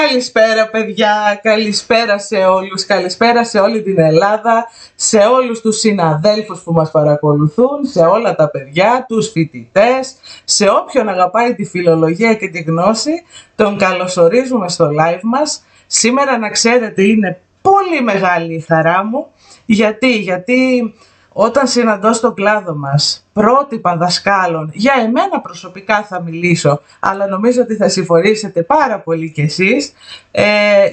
Καλησπέρα παιδιά, καλησπέρα σε όλους, καλησπέρα σε όλη την Ελλάδα, σε όλους τους συναδέλφους που μας παρακολουθούν, σε όλα τα παιδιά, τους φοιτητές, σε όποιον αγαπάει τη φιλολογία και τη γνώση, τον καλωσορίζουμε στο live μας. Σήμερα να ξέρετε είναι πολύ μεγάλη η χαρά μου, γιατί όταν συναντώ στον κλάδο μας πρότυπα δασκάλων, για εμένα προσωπικά θα μιλήσω, αλλά νομίζω ότι θα συμφωνήσετε πάρα πολύ κι εσείς,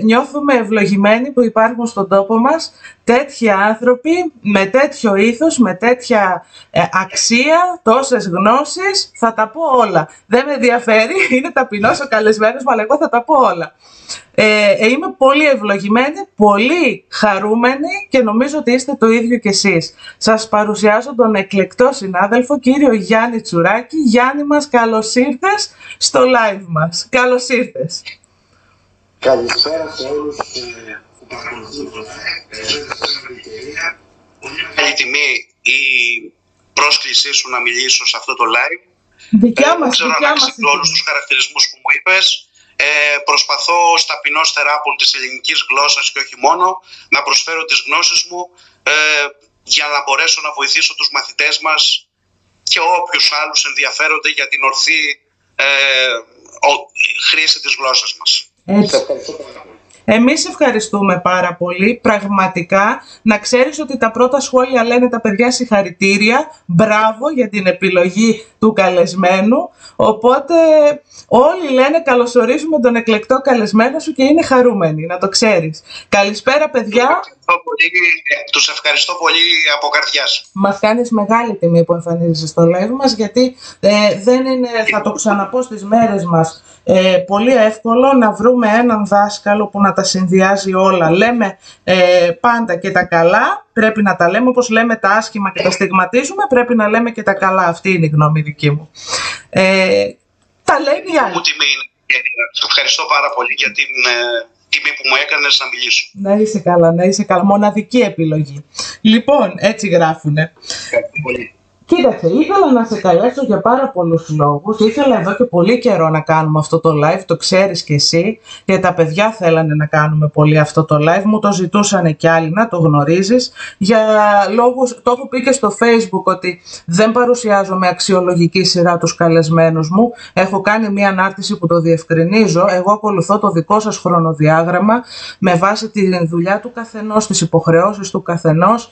νιώθουμε ευλογημένοι που υπάρχουν στον τόπο μας τέτοιοι άνθρωποι με τέτοιο ήθος, με τέτοια αξία, τόσες γνώσεις, θα τα πω όλα. Δεν με ενδιαφέρει, είναι ταπεινός ο καλεσμένος μου, αλλά εγώ θα τα πω όλα. Είμαι πολύ ευλογημένη, πολύ χαρούμενη και νομίζω ότι είστε το ίδιο κι εσείς. Σας παρουσιάζω τον εκλεκτό συνάδελφο κύριο Γιάννη Τσουράκη. Γιάννη μας, καλώς ήρθες στο live μας. Καλώς ήρθες. Καλησπέρα σε όλους που παρακολουθούν το live. Πολύ μεγάλη τιμή η πρόσκλησή σου να μιλήσω σε αυτό το live. Δικιά μας, ξέρω δικιά να μας. ξέρω όλους τους χαρακτηρισμούς που μου είπες. Προσπαθώ ως ταπεινός θεράπων της ελληνικής γλώσσας και όχι μόνο να προσφέρω τις γνώσεις μου για να μπορέσω να βοηθήσω τους μαθητές μας και όποιους άλλους ενδιαφέρονται για την ορθή χρήση της γλώσσας μας. Έτσι. Εμείς ευχαριστούμε πάρα πολύ, πραγματικά. Να ξέρεις ότι τα πρώτα σχόλια λένε τα παιδιά συγχαρητήρια, μπράβο για την επιλογή του καλεσμένου, οπότε όλοι λένε καλωσορίζουμε τον εκλεκτό καλεσμένο σου και είναι χαρούμενοι, να το ξέρεις. Καλησπέρα παιδιά. Τους ευχαριστώ πολύ από καρδιάς. Μας κάνεις μεγάλη τιμή που εμφανίζεσαι στο live μας, γιατί δεν είναι, θα το ξαναπώ στις μέρες μας, πολύ εύκολο να βρούμε έναν δάσκαλο που να τα συνδυάζει όλα. Λέμε πάντα και τα καλά, πρέπει να τα λέμε, όπως λέμε τα άσχημα και τα στιγματίζουμε, πρέπει να λέμε και τα καλά. Αυτή είναι η γνώμη δική μου. Τα λένε οι άλλοι. Ευχαριστώ πάρα πολύ για την τιμή που μου έκανες να μιλήσω. Να είσαι καλά, να είσαι καλά. Μοναδική επιλογή. Λοιπόν, έτσι γράφουνε. Πολύ. Κοίταξε, ήθελα να σε καλέσω για πάρα πολλούς λόγους. Ήθελα εδώ και πολύ καιρό να κάνουμε αυτό το live, το ξέρεις και εσύ, και τα παιδιά θέλανε να κάνουμε πολύ αυτό το live, μου το ζητούσανε κι άλλοι, να το γνωρίζεις. Για λόγους, το έχω πει και στο Facebook, ότι δεν παρουσιάζω με αξιολογική σειρά τους καλεσμένους μου. Έχω κάνει μια ανάρτηση που το διευκρινίζω. Εγώ ακολουθώ το δικό σας χρονοδιάγραμμα με βάση τη δουλειά του καθενός, τις υποχρεώσεις του καθενός.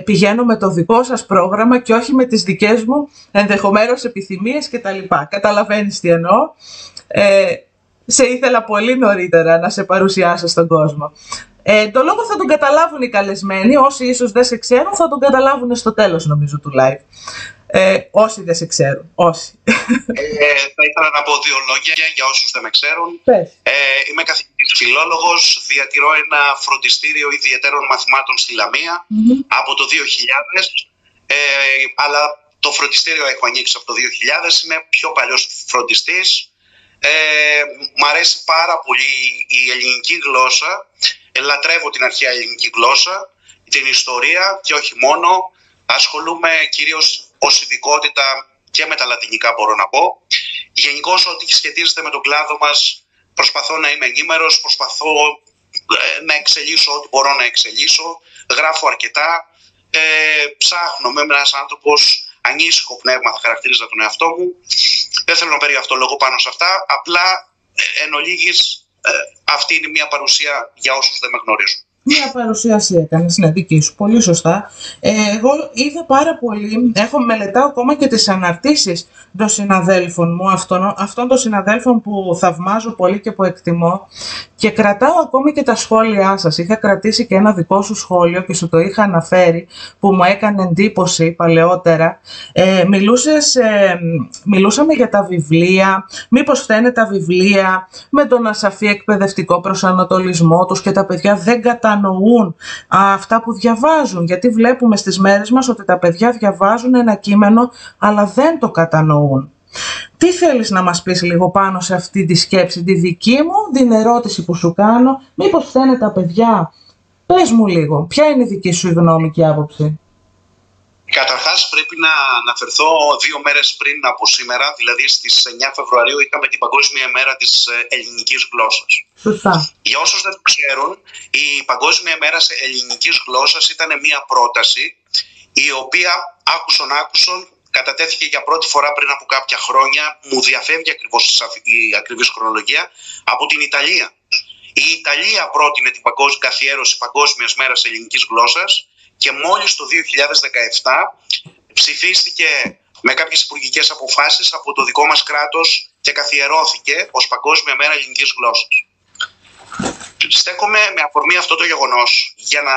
Πηγαίνω με το δικό σας πρόγραμμα και όχι με τις δικές μου ενδεχομένως επιθυμίες και τα λοιπά. Καταλαβαίνεις τι εννοώ. Σε ήθελα πολύ νωρίτερα να σε παρουσιάσω στον κόσμο. Το λόγο θα τον καταλάβουν οι καλεσμένοι. Όσοι ίσως δεν σε ξέρουν θα τον καταλάβουν στο τέλος, νομίζω, του live. Όσοι δεν σε ξέρουν. Όσοι. Θα ήθελα να πω δύο λόγια για όσους δεν με ξέρουν. Είμαι καθηγητής φιλόλογος, διατηρώ ένα φροντιστήριο ιδιαιτέρων μαθημάτων στη Λαμία από το 2000. Αλλά το φροντιστήριο έχω ανοίξει από το 2000, είμαι πιο παλιός φροντιστής. Μ' αρέσει πάρα πολύ η ελληνική γλώσσα, λατρεύω την αρχαία ελληνική γλώσσα, την ιστορία και όχι μόνο. Ασχολούμαι κυρίως ως ειδικότητα και με τα λατινικά, μπορώ να πω. Γενικώς ό,τι σχετίζεται με τον κλάδο μας προσπαθώ να είμαι ενήμερος, προσπαθώ να εξελίσω ό,τι μπορώ να εξελίσω, γράφω αρκετά. Ψάχνω, με ένας άνθρωπος ανήσυχο πνεύμα θα χαρακτηρίζα τον εαυτό μου. Δεν θέλω να περιέχω λόγο πάνω σε αυτά. Απλά εν ολίγης αυτή είναι μια παρουσία για όσους δεν με γνωρίζουν. Μια παρουσίαση έκανες, είναι δική σου, πολύ σωστά. Εγώ είδα πάρα πολύ, μελετάω ακόμα και τις αναρτήσεις των συναδέλφων μου, αυτών των συναδέλφων που θαυμάζω πολύ και που εκτιμώ, και κρατάω ακόμη και τα σχόλιά σας. Είχα κρατήσει και ένα δικό σου σχόλιο και σου το είχα αναφέρει, που μου έκανε εντύπωση παλαιότερα. Μιλούσαμε για τα βιβλία, μήπως φταίνε τα βιβλία με τον ασαφή εκπαιδευτικό προσανατολισμό τους και τα παιδιά δεν κατανοούν αυτά που διαβάζουν, γιατί βλέπουμε στις μέρες μας ότι τα παιδιά διαβάζουν ένα κείμενο αλλά δεν το κατανοούν. Τι θέλεις να μας πεις λίγο πάνω σε αυτή τη σκέψη, τη δική μου, την ερώτηση που σου κάνω, μήπως φταίνε τα παιδιά? Πες μου λίγο, ποια είναι η δική σου γνώμη και άποψη? Καταρχάς πρέπει να αναφερθώ 2 μέρες πριν από σήμερα, δηλαδή στις 9 Φεβρουαρίου είχαμε την Παγκόσμια ημέρα της ελληνικής γλώσσας. Σωστά. Για όσους δεν το ξέρουν, η Παγκόσμια ημέρα ελληνικής γλώσσας ήταν μια πρόταση η οποία άκουσον κατατέθηκε για πρώτη φορά πριν από κάποια χρόνια, μου διαφεύγει ακριβώς η ακριβής χρονολογία, από την Ιταλία. Η Ιταλία πρότεινε την καθιέρωση Παγκόσμιας μέρας ελληνικής γλώσσας και μόλις το 2017 ψηφίστηκε με κάποιες υπουργικές αποφάσεις από το δικό μας κράτος και καθιερώθηκε ως Παγκόσμια μέρα ελληνικής γλώσσας. Στέκομαι με αφορμή αυτό το γεγονός για να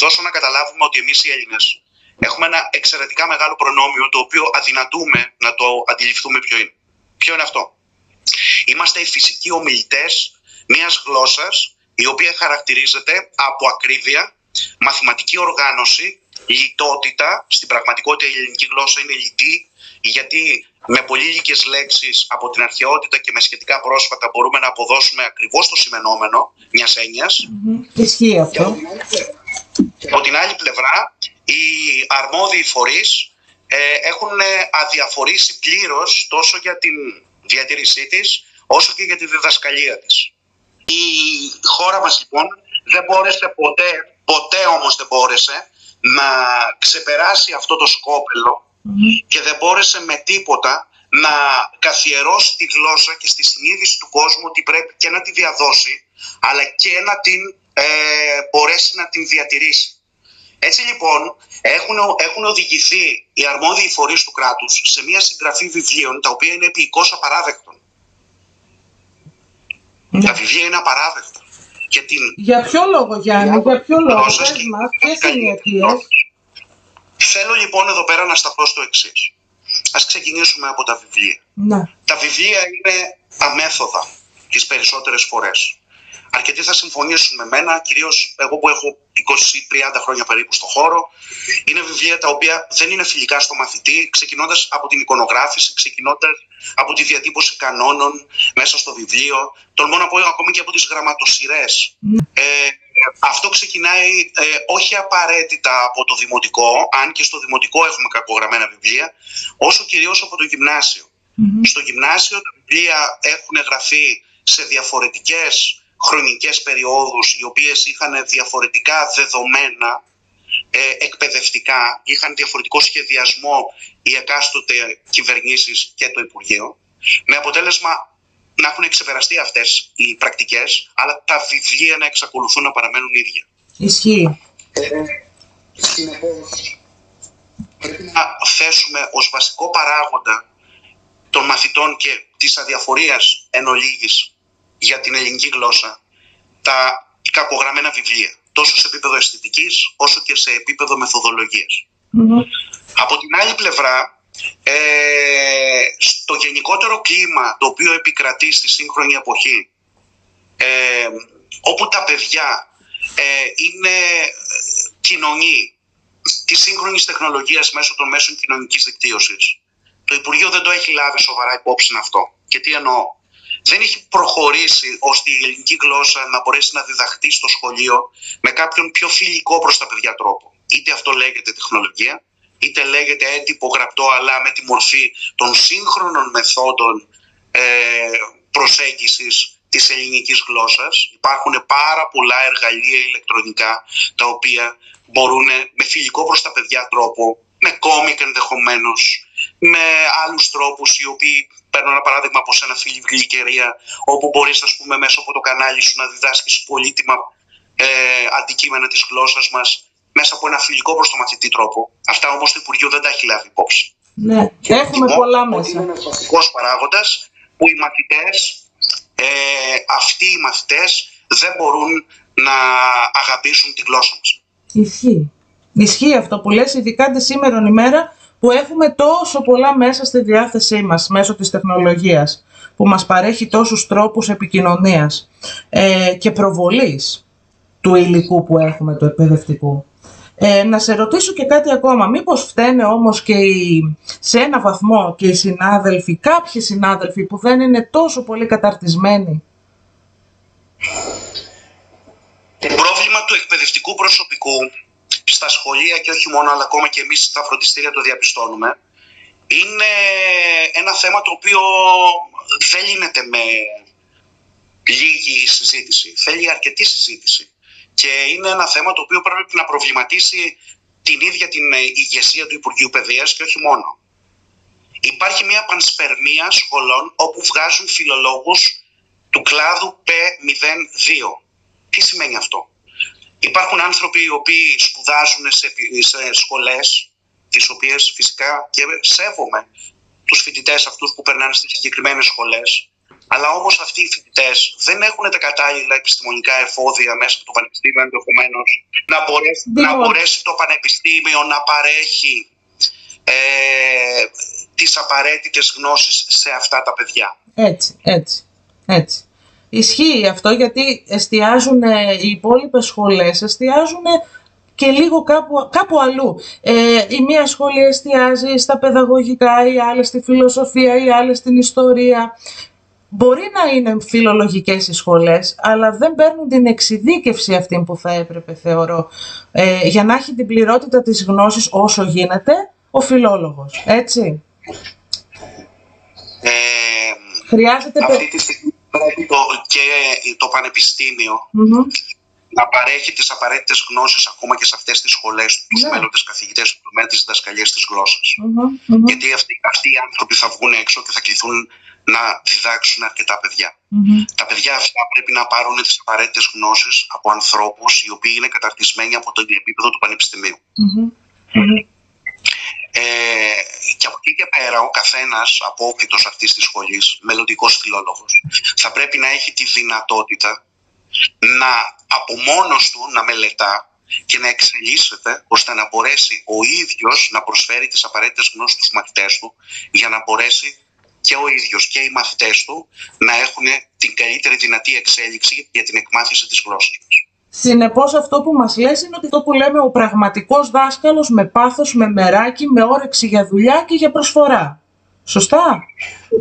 δώσω να καταλάβουμε ότι εμείς οι Έλληνες έχουμε ένα εξαιρετικά μεγάλο προνόμιο, το οποίο αδυνατούμε να το αντιληφθούμε ποιο είναι. Ποιο είναι αυτό? Είμαστε οι φυσικοί ομιλητές μιας γλώσσας η οποία χαρακτηρίζεται από ακρίβεια, μαθηματική οργάνωση, λιτότητα. Στην πραγματικότητα η ελληνική γλώσσα είναι λιτή, γιατί με πολύ λίγες λέξεις από την αρχαιότητα και με σχετικά πρόσφατα μπορούμε να αποδώσουμε ακριβώς το σημενόμενο μιας έννοιας. Ισχύει αυτό. Από την άλλη πλευρά, οι αρμόδιοι φορείς έχουν αδιαφορήσει πλήρως τόσο για την διατήρησή της, όσο και για τη διδασκαλία της. Η χώρα μας λοιπόν δεν μπόρεσε ποτέ όμως δεν μπόρεσε να ξεπεράσει αυτό το σκόπελο και δεν μπόρεσε με τίποτα να καθιερώσει τη γλώσσα και στη συνείδηση του κόσμου ότι πρέπει και να τη διαδώσει, αλλά και να την μπορέσει να την διατηρήσει. Έτσι λοιπόν έχουν οδηγηθεί οι αρμόδιοι φορείς του κράτους σε μια συγγραφή βιβλίων τα οποία είναι επικώς απαράδεκτον. Τα βιβλία είναι απαράδεκτα. Για ποιο λόγο, Γιάννη, για ποιο λόγο, πες μας, ποιες είναι οι αιτίες? Θέλω λοιπόν εδώ πέρα να σταθώ στο εξής. Ας ξεκινήσουμε από τα βιβλία. Ναι. Τα βιβλία είναι αμέθοδα τις περισσότερες φορές. Αρκετοί θα συμφωνήσουν με μένα, κυρίως εγώ που έχω 20-30 χρόνια περίπου στο χώρο. Είναι βιβλία τα οποία δεν είναι φιλικά στο μαθητή, ξεκινώντας από την εικονογράφηση, ξεκινώντας από τη διατύπωση κανόνων μέσα στο βιβλίο, τολμώ να πω ακόμη και από τις γραμματοσυρές. Αυτό ξεκινάει όχι απαραίτητα από το δημοτικό, αν και στο δημοτικό έχουμε κακογραμμένα βιβλία, όσο κυρίως από το γυμνάσιο. Στο γυμνάσιο τα βιβλία έχουν γραφεί σε διαφορετικές χρονικές περιόδους, οι οποίες είχαν διαφορετικά δεδομένα εκπαιδευτικά, είχαν διαφορετικό σχεδιασμό οι εκάστοτε κυβερνήσεις και το Υπουργείο, με αποτέλεσμα να έχουν ξεπεραστεί αυτές οι πρακτικές, αλλά τα βιβλία να εξακολουθούν να παραμένουν ίδια. Ισχύει. Συνεπώς, πρέπει να θέσουμε ως βασικό παράγοντα των μαθητών και της αδιαφορίας εν ολίγης για την ελληνική γλώσσα τα κακογραμμένα βιβλία, τόσο σε επίπεδο αισθητικής όσο και σε επίπεδο μεθοδολογίας. Από την άλλη πλευρά, στο γενικότερο κλίμα το οποίο επικρατεί στη σύγχρονη εποχή, όπου τα παιδιά είναι κοινωνοί της σύγχρονης τεχνολογίας μέσω των μέσων κοινωνικής δικτύωσης, το Υπουργείο δεν το έχει λάβει σοβαρά υπόψη αυτό. Και τι εννοώ? Δεν έχει προχωρήσει ώστε η ελληνική γλώσσα να μπορέσει να διδαχτεί στο σχολείο με κάποιον πιο φιλικό προς τα παιδιά τρόπο. Είτε αυτό λέγεται τεχνολογία, είτε λέγεται έντυπο γραπτό, αλλά με τη μορφή των σύγχρονων μεθόδων προσέγγισης της ελληνικής γλώσσας. Υπάρχουν πάρα πολλά εργαλεία ηλεκτρονικά τα οποία μπορούν με φιλικό προς τα παιδιά τρόπο, με κόμικ ενδεχομένως, με άλλους τρόπους οι οποίοι, παίρνω ένα παράδειγμα από σένα φίλη Γλυκερία, όπου μπορείς ας πούμε μέσω από το κανάλι σου να διδάσκεις πολύτιμα αντικείμενα της γλώσσας μας μέσα από ένα φιλικό προς το μαθητή τρόπο. Αυτά όμως το Υπουργείο δεν τα έχει λάβει υπόψη. Ναι, έχουμε πολλά μέσα. Είναι ένας βασικός παράγοντας που οι μαθητές, αυτοί οι μαθητές δεν μπορούν να αγαπήσουν τη γλώσσα μας. Ισχύει. Ισχύει αυτό που λες, ειδικά τη σήμερον ημέρα που έχουμε τόσο πολλά μέσα στη διάθεσή μας μέσω της τεχνολογίας, που μας παρέχει τόσους τρόπους επικοινωνίας και προβολής του υλικού που έχουμε, του εκπαιδευτικού. Να σε ρωτήσω και κάτι ακόμα. Μήπως φταίνε όμως και σε ένα βαθμό και οι συνάδελφοι, κάποιοι συνάδελφοι που δεν είναι τόσο πολύ καταρτισμένοι? Το πρόβλημα του εκπαιδευτικού προσωπικού στα σχολεία και όχι μόνο, αλλά ακόμα και εμείς στα φροντιστήρια το διαπιστώνουμε, είναι ένα θέμα το οποίο δεν λύνεται με λίγη συζήτηση. Θέλει αρκετή συζήτηση. Και είναι ένα θέμα το οποίο πρέπει να προβληματίσει την ίδια την ηγεσία του Υπουργείου Παιδείας και όχι μόνο. Υπάρχει μια πανσπερμία σχολών όπου βγάζουν φιλολόγους του κλάδου P02. Τι σημαίνει αυτό? Υπάρχουν άνθρωποι οι οποίοι σπουδάζουν σε σχολές, τις οποίες φυσικά και σέβομαι τους φοιτητές αυτούς που περνάνε στις συγκεκριμένες σχολές, αλλά όμως αυτοί οι φοιτητές δεν έχουν τα κατάλληλα επιστημονικά εφόδια μέσα από το πανεπιστήμιο, ενδεχομένως να μπορέσει το πανεπιστήμιο να παρέχει τις απαραίτητες γνώσεις σε αυτά τα παιδιά. Έτσι. Ισχύει αυτό, γιατί εστιάζουν οι υπόλοιπες σχολές, εστιάζουν και λίγο κάπου αλλού. Η μία σχολή εστιάζει στα παιδαγωγικά, η άλλη στη φιλοσοφία, η άλλη στην ιστορία. Μπορεί να είναι φιλολογικές οι σχολές, αλλά δεν παίρνουν την εξειδίκευση αυτή που θα έπρεπε, θεωρώ, για να έχει την πληρότητα της γνώσης όσο γίνεται ο φιλόλογος. Έτσι. Χρειάζεται... Αυτή τη στιγμή πρέπει και το πανεπιστήμιο να παρέχει τις απαραίτητες γνώσεις ακόμα και σε αυτές τις σχολές, τους μέλλοντες καθηγητές του τομέα της διδασκαλίας της γλώσσας. Γιατί αυτοί οι άνθρωποι θα βγουν έξω και θα κληθούν να διδάξουν αρκετά παιδιά. Τα παιδιά αυτά πρέπει να πάρουν τις απαραίτητες γνώσεις από ανθρώπους οι οποίοι είναι καταρτισμένοι από το επίπεδο του πανεπιστημίου. Και από εκεί και πέρα ο καθένας απόφοιτος αυτής της σχολής, μελλοντικός φιλόλογος, θα πρέπει να έχει τη δυνατότητα να από μόνος του να μελετά και να εξελίσσεται ώστε να μπορέσει ο ίδιος να προσφέρει τις απαραίτητες γνώσεις στους μαθητές του, για να μπορέσει και ο ίδιος και οι μαθητές του να έχουν την καλύτερη δυνατή εξέλιξη για την εκμάθηση της γλώσσας μας. Συνεπώς αυτό που μας λες είναι ότι το που λέμε ο πραγματικός δάσκαλος με πάθος, με μεράκι, με όρεξη για δουλειά και για προσφορά. Σωστά? Το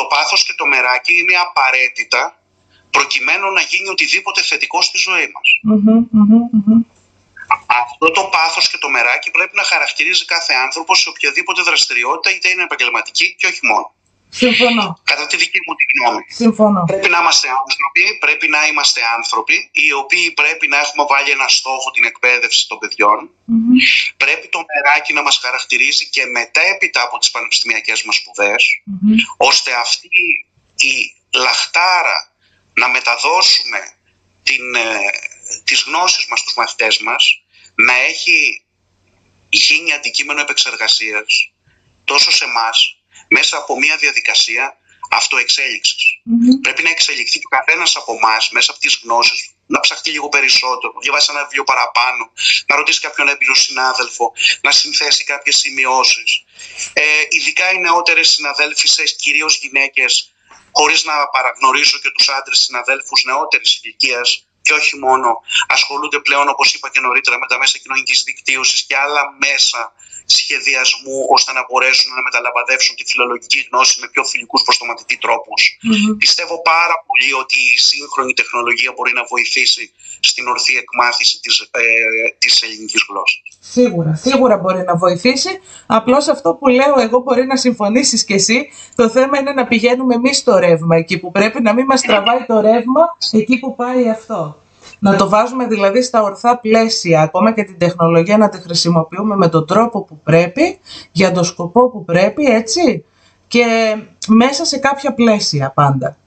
πάθος και το μεράκι είναι απαραίτητα προκειμένου να γίνει οτιδήποτε θετικό στη ζωή μας. Αυτό το πάθος και το μεράκι πρέπει να χαρακτηρίζει κάθε άνθρωπο σε οποιαδήποτε δραστηριότητα, είτε είναι επαγγελματική και όχι μόνο. Συμφωνώ. Κατά τη δική μου τη γνώμη. Συμφωνώ. Πρέπει να είμαστε άνθρωποι οι οποίοι πρέπει να έχουμε βάλει ένα στόχο, την εκπαίδευση των παιδιών. Πρέπει το μεράκι να μας χαρακτηρίζει και μετέπειτα από τις πανεπιστημιακές μας σπουδές, ώστε αυτή η λαχτάρα να μεταδώσουμε τις γνώσεις μας στους μαθητές μας, να έχει γίνει αντικείμενο επεξεργασίας τόσο σε εμάς, μέσα από μια διαδικασία αυτοεξέλιξης. Πρέπει να εξελιχθεί και ο καθένας από εμάς μέσα από τις γνώσεις, να ψαχτεί λίγο περισσότερο, να διαβάσει ένα βιβλίο παραπάνω, να ρωτήσει κάποιον έμπειρο συνάδελφο, να συνθέσει κάποιες σημειώσεις. Ειδικά οι νεότερες συναδέλφισσες, κυρίως γυναίκες, χωρίς να παραγνωρίζω και τους άντρες συναδέλφους νεότερης ηλικίας, και όχι μόνο, ασχολούνται πλέον, όπως είπα και νωρίτερα, με τα μέσα κοινωνικής δικτύωσης και άλλα μέσα σχεδιασμού, ώστε να μπορέσουν να μεταλαμπαδεύσουν τη φιλολογική γνώση με πιο φιλικούς προς το μαθητή τρόπους. Πιστεύω πάρα πολύ ότι η σύγχρονη τεχνολογία μπορεί να βοηθήσει στην ορθή εκμάθηση της ελληνικής γλώσσας. Σίγουρα μπορεί να βοηθήσει. Απλώς αυτό που λέω εγώ, μπορεί να συμφωνήσεις κι εσύ. Το θέμα είναι να πηγαίνουμε εμείς στο ρεύμα εκεί που πρέπει, να μην μας τραβάει το ρεύμα εκεί που πάει αυτό. Να το βάζουμε δηλαδή στα ορθά πλαίσια, ακόμα και την τεχνολογία να τη χρησιμοποιούμε με τον τρόπο που πρέπει, για τον σκοπό που πρέπει, έτσι, και μέσα σε κάποια πλαίσια πάντα.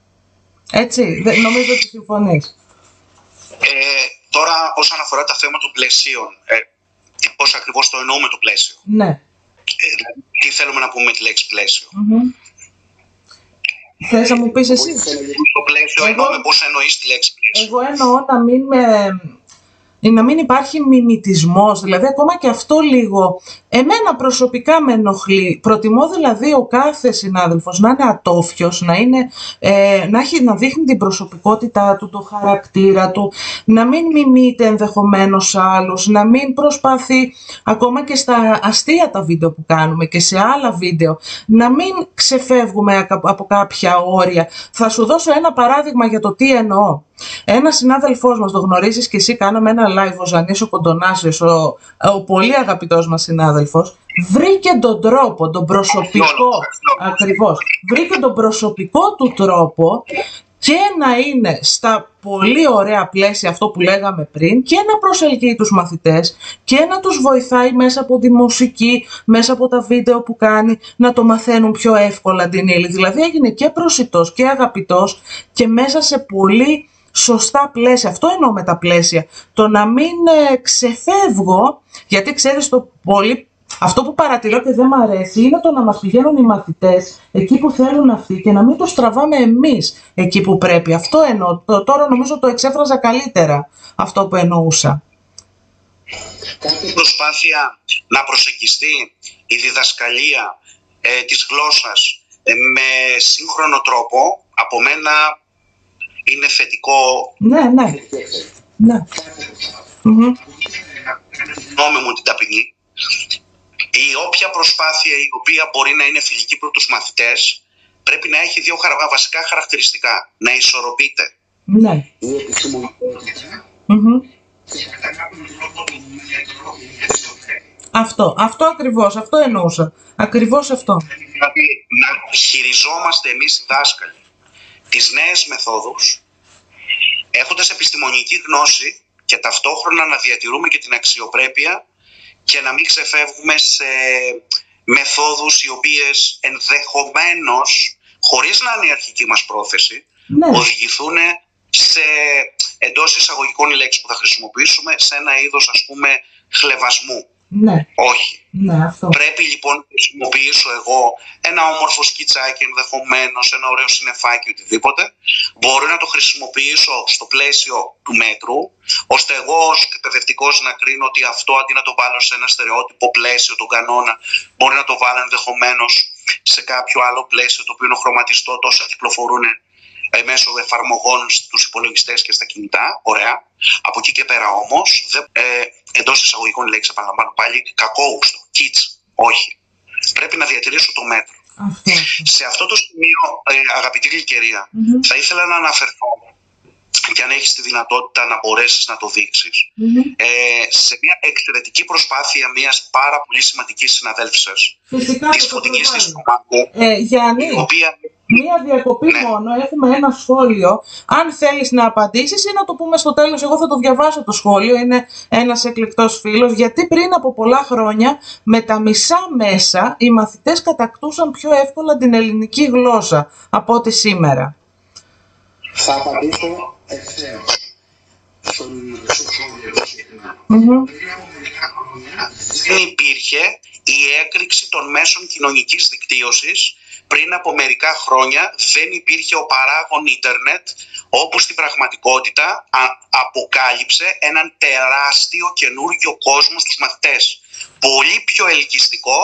Έτσι, νομίζω ότι συμφωνείς. Τώρα, όσον αφορά τα θέματα των πλαισίων, πώς ακριβώς το εννοούμε το πλαίσιο. Ναι. Τι θέλουμε να πούμε με τη λέξη πλαίσιο. Θες να μου πεις εσύ? Στο πλαίσιο εννοούμε πώς εννοείς τη λέξη πλαίσιο. Εγώ εννοώ να μην υπάρχει μιμητισμός, δηλαδή ακόμα και αυτό λίγο εμένα προσωπικά με ενοχλεί. Προτιμώ δηλαδή ο κάθε συνάδελφος να είναι ατόφιος, να δείχνει την προσωπικότητά του, το χαρακτήρα του, να μην μιμείται ενδεχομένως άλλους, να μην προσπαθεί ακόμα και στα αστεία τα βίντεο που κάνουμε και σε άλλα βίντεο, να μην ξεφεύγουμε από κάποια όρια. Θα σου δώσω ένα παράδειγμα για το τι εννοώ. Ένας συνάδελφός μας, το γνωρίζεις και εσύ, κάναμε ένα live, ο Ζανής ο Κοντονάσιος, ο πολύ αγαπητός μας συνάδελφος, βρήκε τον τρόπο, τον προσωπικό, ακριβώς, βρήκε τον προσωπικό του τρόπο και να είναι στα πολύ ωραία πλαίσια, αυτό που λέγαμε πριν, και να προσελκύει τους μαθητές και να τους βοηθάει μέσα από τη μουσική, μέσα από τα βίντεο που κάνει, να το μαθαίνουν πιο εύκολα την ύλη. Δηλαδή έγινε και προσιτός και αγαπητός και μέσα σε πολύ σωστά πλαίσια. Αυτό εννοώ με τα πλαίσια. Το να μην ξεφεύγω, γιατί ξέρεις το πολύ... Αυτό που παρατηρώ και δεν μ' αρέσει είναι το να μας πηγαίνουν οι μαθητές εκεί που θέλουν αυτοί και να μην τους τραβάμε εμείς εκεί που πρέπει. Αυτό εννοώ. Τώρα νομίζω το εξέφραζα καλύτερα αυτό που εννοούσα. Κάθε προσπάθεια να προσεγγιστεί η διδασκαλία της γλώσσας με σύγχρονο τρόπο, από μένα είναι θετικό. Ναι. Γνώμη μου την ταπεινή. Η όποια προσπάθεια η οποία μπορεί να είναι φιλική προς τους μαθητές πρέπει να έχει δύο βασικά χαρακτηριστικά. Να ισορροπείται. Ναι. Η επιστημονικότητα. Αυτό ακριβώς, αυτό εννοούσα. Ακριβώς αυτό. Δηλαδή να χειριζόμαστε εμείς οι δάσκαλοι τις νέες μεθόδους έχοντας επιστημονική γνώση και ταυτόχρονα να διατηρούμε και την αξιοπρέπεια και να μην ξεφεύγουμε σε μεθόδους οι οποίες ενδεχομένως, χωρίς να είναι η αρχική μας πρόθεση, οδηγηθούν σε, εντός εισαγωγικών λέξεις που θα χρησιμοποιήσουμε, σε ένα είδος, ας πούμε, χλευασμού. Ναι. Όχι. Ναι, αυτό. Πρέπει λοιπόν να χρησιμοποιήσω εγώ ένα όμορφο σκιτσάκι, ενδεχομένως ένα ωραίο συννεφάκι, οτιδήποτε. Μπορώ να το χρησιμοποιήσω στο πλαίσιο του μέτρου, ώστε εγώ ως εκπαιδευτικός να κρίνω ότι αυτό, αντί να το βάλω σε ένα στερεότυπο πλαίσιο, τον κανόνα, μπορεί να το βάλω ενδεχομένως σε κάποιο άλλο πλαίσιο, το οποίο είναι χρωματιστό, τόσο κυκλοφορούν μέσω εφαρμογών στους υπολογιστές και στα κινητά. Ωραία. Από εκεί και πέρα όμως, εντός εισαγωγικών λέξης, επαναλαμβάνω πάλι, κακόγουστο, kids, όχι. Πρέπει να διατηρήσω το μέτρο. Σε αυτό το σημείο, αγαπητή Γλυκερία, θα ήθελα να αναφερθώ, και αν έχεις τη δυνατότητα να μπορέσεις να το δείξεις, σε μια εξαιρετική προσπάθεια μιας πάρα πολύ σημαντικής συναδέλφισας, της Φωτεινής της Τσομάκου, Γιάννη, η οποία... μία διακοπή μόνο, έχουμε ένα σχόλιο. Αν θέλεις να απαντήσεις ή να το πούμε στο τέλος, εγώ θα το διαβάσω το σχόλιο, είναι ένας εκλεκτός φίλος, γιατί πριν από πολλά χρόνια με τα μισά μέσα οι μαθητές κατακτούσαν πιο εύκολα την ελληνική γλώσσα από ό,τι σήμερα. Θα απαντήσω ευθέως στον σχόλιο. Δεν υπήρχε η έκρηξη των μέσων κοινωνικής δικτύωσης. Πριν από μερικά χρόνια δεν υπήρχε ο παράγων ίντερνετ, όπου στην πραγματικότητα αποκάλυψε έναν τεράστιο καινούργιο κόσμο στους μαθητές. Πολύ πιο ελκυστικό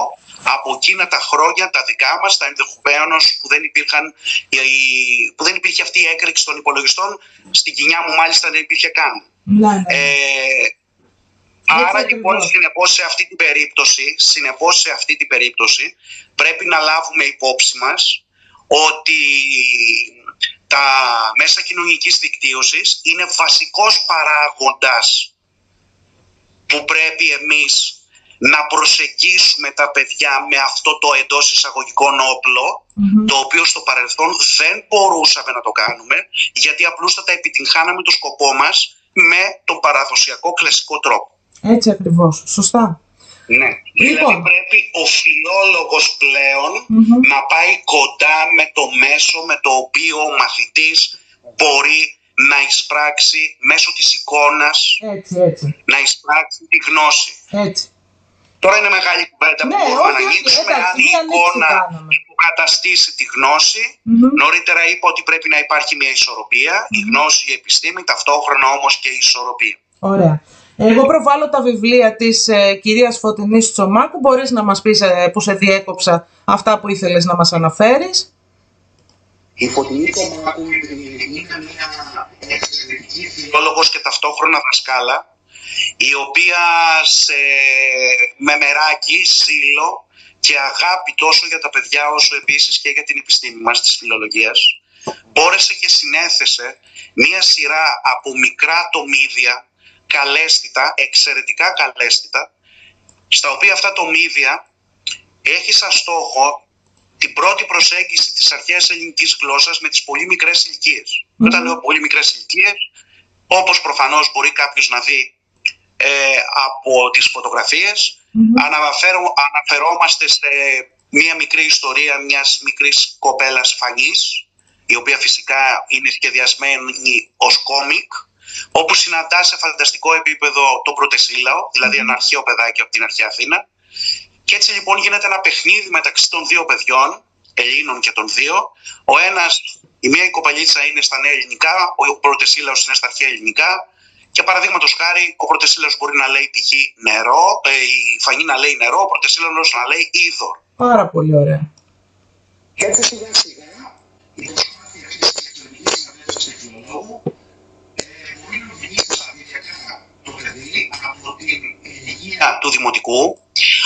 από εκείνα τα χρόνια τα δικά μας, τα ενδεχομένως που δεν υπήρχε αυτή η έκρηξη των υπολογιστών. Στην κοιλιά μου μάλιστα δεν υπήρχε καν. Άρα λοιπόν συνεπώς σε αυτή την περίπτωση πρέπει να λάβουμε υπόψη μας ότι τα μέσα κοινωνικής δικτύωσης είναι βασικός παράγοντας που πρέπει εμείς να προσεγγίσουμε τα παιδιά με αυτό το εντός εισαγωγικών όπλο, το οποίο στο παρελθόν δεν μπορούσαμε να το κάνουμε, γιατί απλούστατα επιτυγχάναμε το σκοπό μας με τον παραδοσιακό κλασικό τρόπο. Έτσι ακριβώς. Σωστά. Ναι. Δηλαδή πρέπει ο φιλόλογος πλέον να πάει κοντά με το μέσο με το οποίο ο μαθητής μπορεί να εισπράξει μέσω της εικόνας, να εισπράξει τη γνώση. Έτσι. Τώρα είναι μεγάλη κουβέντα που μπορούμε να ανοίξουμε. Αν η εικόνα υποκαταστήσει τη γνώση, νωρίτερα είπα ότι πρέπει να υπάρχει μια ισορροπία, η γνώση, η επιστήμη, ταυτόχρονα όμως και η ισορροπία. Ωραία. Εγώ προβάλλω τα βιβλία της κυρίας Φωτεινής Τσομάκου. Μπορείς να μας πεις, που σε διέκοψα, αυτά που ήθελες να μας αναφέρεις. Η Φωτεινή Τσομάκου είναι μια εξαιρετική φιλόλογος και ταυτόχρονα δασκάλα, η οποία με μεράκι, ζήλο και αγάπη τόσο για τα παιδιά όσο επίσης και για την επιστήμη μας της φιλολογίας μπόρεσε και συνέθεσε μία σειρά από μικρά τομίδια, καλέσθητα, εξαιρετικά καλέσθητα, στα οποία αυτά τομίδια έχει σαν στόχο την πρώτη προσέγγιση της αρχαίας ελληνικής γλώσσας με τις πολύ μικρές ηλικίες. Όταν λέω πολύ μικρές ηλικίες, όπως προφανώς μπορεί κάποιος να δει από τις φωτογραφίες, αναφερόμαστε σε μία μικρή ιστορία μιας μικρής κοπέλας Φανής, η οποία φυσικά είναι σχεδιασμένη ως κόμικ, όπου συναντά σε φανταστικό επίπεδο τον Πρωτεσίλαο, δηλαδή ένα αρχαίο παιδάκι από την αρχαία Αθήνα. Και έτσι λοιπόν γίνεται ένα παιχνίδι μεταξύ των δύο παιδιών, Ελλήνων και των δύο. Η μία η κοπαλίτσα είναι στα νέα ελληνικά, ο Πρωτεσίλαος είναι στα αρχαία ελληνικά. Και παραδείγματος χάρη, ο Πρωτεσίλαος μπορεί να λέει π.χ. νερό, η Φανή να λέει νερό, ο Πρωτεσίλαος να λέει είδωρ. Πάρα πολύ ωραία. Και έτσι σιγά σιγά η προσπάθεια της εξωτερικής συναντήσεως τεχνολόγου μπορεί να οδηγήσει σταδιακά το παιδί από την ηλικία του δημοτικού,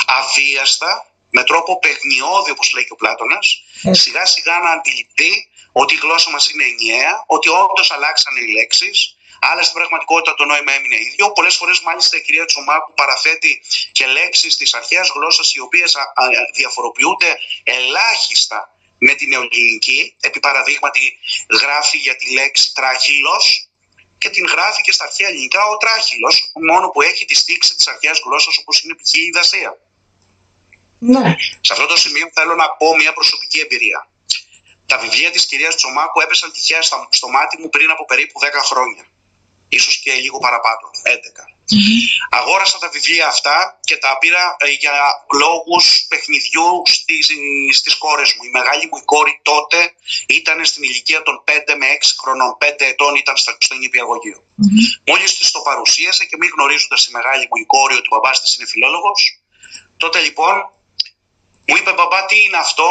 αβίαστα, με τρόπο παιχνιώδη, όπως λέει και ο Πλάτωνας, σιγά σιγά να αντιληφθεί ότι η γλώσσα μας είναι ενιαία, ότι όντως αλλάξανε οι λέξεις, αλλά στην πραγματικότητα το νόημα έμεινε ίδιο. Πολλές φορές μάλιστα η κυρία Τσομάκου παραθέτει και λέξεις της αρχαίας γλώσσας οι οποίες διαφοροποιούνται ελάχιστα με την νεοελληνική. Επί παραδείγματι γράφει για τη λέξη τράχυλος και την γράφει και στα αρχαία ελληνικά ο τράχυλος, μόνο που έχει τη στίξη της αρχαίας γλώσσας όπως είναι π.χ. η δασία. Ναι. Σε αυτό το σημείο θέλω να πω μια προσωπική εμπειρία. Τα βιβλία της κυρίας Τσομάκου έπεσαν τυχαία στο μάτι μου πριν από περίπου 10 χρόνια. Ίσως και λίγο παραπάνω, 11. Αγόρασα τα βιβλία αυτά και τα πήρα για λόγους παιχνιδιού στις κόρες μου. Η μεγάλη μου η κόρη τότε ήταν στην ηλικία των 5 με 6 χρονών, 5 ετών ήταν στο νηπιαγωγείο. Μόλις της το παρουσίασε και μη γνωρίζοντας η μεγάλη μου η κόρη ότι ο μπαμπάς της είναι φιλόλογος, τότε λοιπόν μου είπε μπαμπά τι είναι αυτό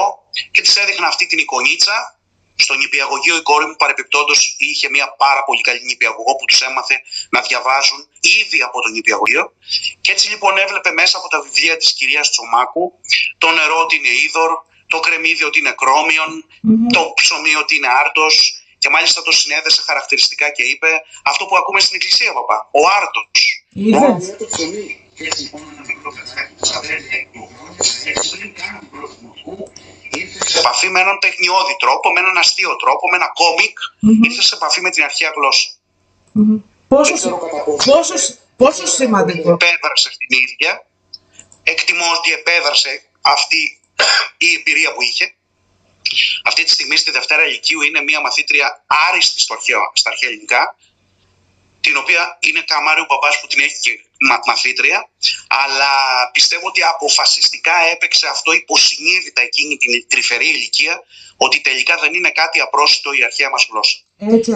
και της έδειχνα αυτή την εικονίτσα. Στο νηπιαγωγείο η κόρη μου παρεπιπτόντως είχε μια πάρα πολύ καλή νηπιαγωγό που τους έμαθε να διαβάζουν ήδη από το νηπιαγωγείο. Και έτσι λοιπόν έβλεπε μέσα από τα βιβλία της κυρίας Τσομάκου το νερό ότι είναι είδωρ, το κρεμμύδι ότι είναι κρόμιον, το ψωμί ότι είναι άρτος. Και μάλιστα το συνέδεσε χαρακτηριστικά και είπε αυτό που ακούμε στην εκκλησία, παπά, ο άρτος. Είδες. Το ψωμί. Και έτσι λοιπόν ένα μικρό παιδάκι που στα 5 χρόνια, πριν κάνει την πρώτη δημοτικού, ήρθε σε επαφή με έναν παιχνιώδη τρόπο, με έναν αστείο τρόπο, με ένα κόμικ, ήρθε σε επαφή με την αρχαία γλώσσα. Πόσο σημαντικό. Επέδρασε στην ίδια, εκτιμώ ότι επέδρασε αυτή η εμπειρία που είχε. Αυτή τη στιγμή στη Δευτέρα Λυκείου είναι μια μαθήτρια άριστη στα αρχαία ελληνικά, την οποία είναι καμάρι ο μπαμπάς που την έχει και μαθήτρια, αλλά πιστεύω ότι αποφασιστικά έπαιξε αυτό υποσυνείδητα εκείνη την τρυφερή ηλικία, ότι τελικά δεν είναι κάτι απρόσιτο η αρχαία μας γλώσσα.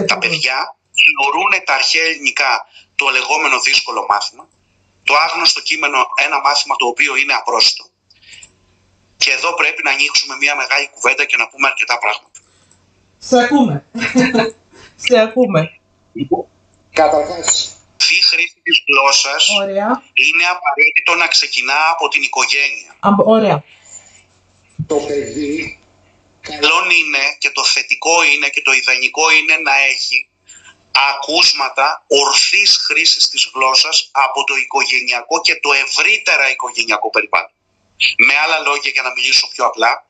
Τα παιδιά θεωρούν τα αρχαία ελληνικά το λεγόμενο δύσκολο μάθημα, το άγνωστο κείμενο ένα μάθημα το οποίο είναι απρόσιτο. Και εδώ πρέπει να ανοίξουμε μια μεγάλη κουβέντα και να πούμε αρκετά πράγματα. Σε ακούμε. Σε ακούμε. Καταρχάς, η χρήση της γλώσσας είναι απαραίτητο να ξεκινά από την οικογένεια. Ωραία. Το παιδί καλό είναι και το θετικό είναι και το ιδανικό είναι να έχει ακούσματα ορθής χρήσης της γλώσσας από το οικογενειακό και το ευρύτερα οικογενειακό περιβάλλον. Με άλλα λόγια, για να μιλήσω πιο απλά,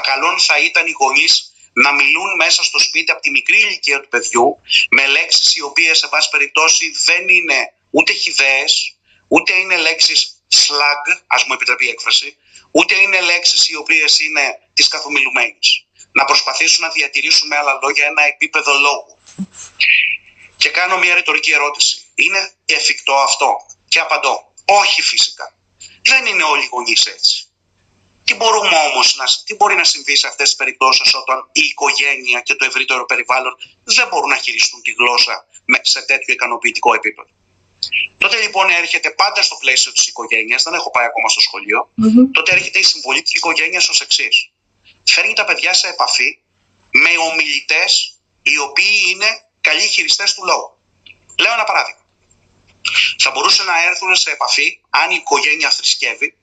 καλόν θα ήταν οι γονείς να μιλούν μέσα στο σπίτι από τη μικρή ηλικία του παιδιού με λέξεις οι οποίες σε πάση περιπτώσει δεν είναι ούτε χυδαίες, ούτε είναι λέξεις slang, ας μου επιτρέπει η έκφραση, ούτε είναι λέξεις οι οποίες είναι της καθομιλουμένης. Να προσπαθήσουν να διατηρήσουν με άλλα λόγια ένα επίπεδο λόγου. Και κάνω μια ρητορική ερώτηση. Είναι εφικτό αυτό? Και απαντώ, όχι φυσικά. Δεν είναι όλοι οι γονείς έτσι. Τι μπορεί να συμβεί σε αυτές τις περιπτώσεις όταν η οικογένεια και το ευρύτερο περιβάλλον δεν μπορούν να χειριστούν τη γλώσσα σε τέτοιο ικανοποιητικό επίπεδο? Τότε λοιπόν έρχεται πάντα στο πλαίσιο της οικογένειας, δεν έχω πάει ακόμα στο σχολείο, τότε έρχεται η συμβολή της οικογένειας ως εξής. Φέρνει τα παιδιά σε επαφή με ομιλητές οι οποίοι είναι καλοί χειριστές του λόγου. Λέω ένα παράδειγμα. Θα μπορούσαν να έρθουν σε επαφή, αν η οικογένεια θρησκεύει,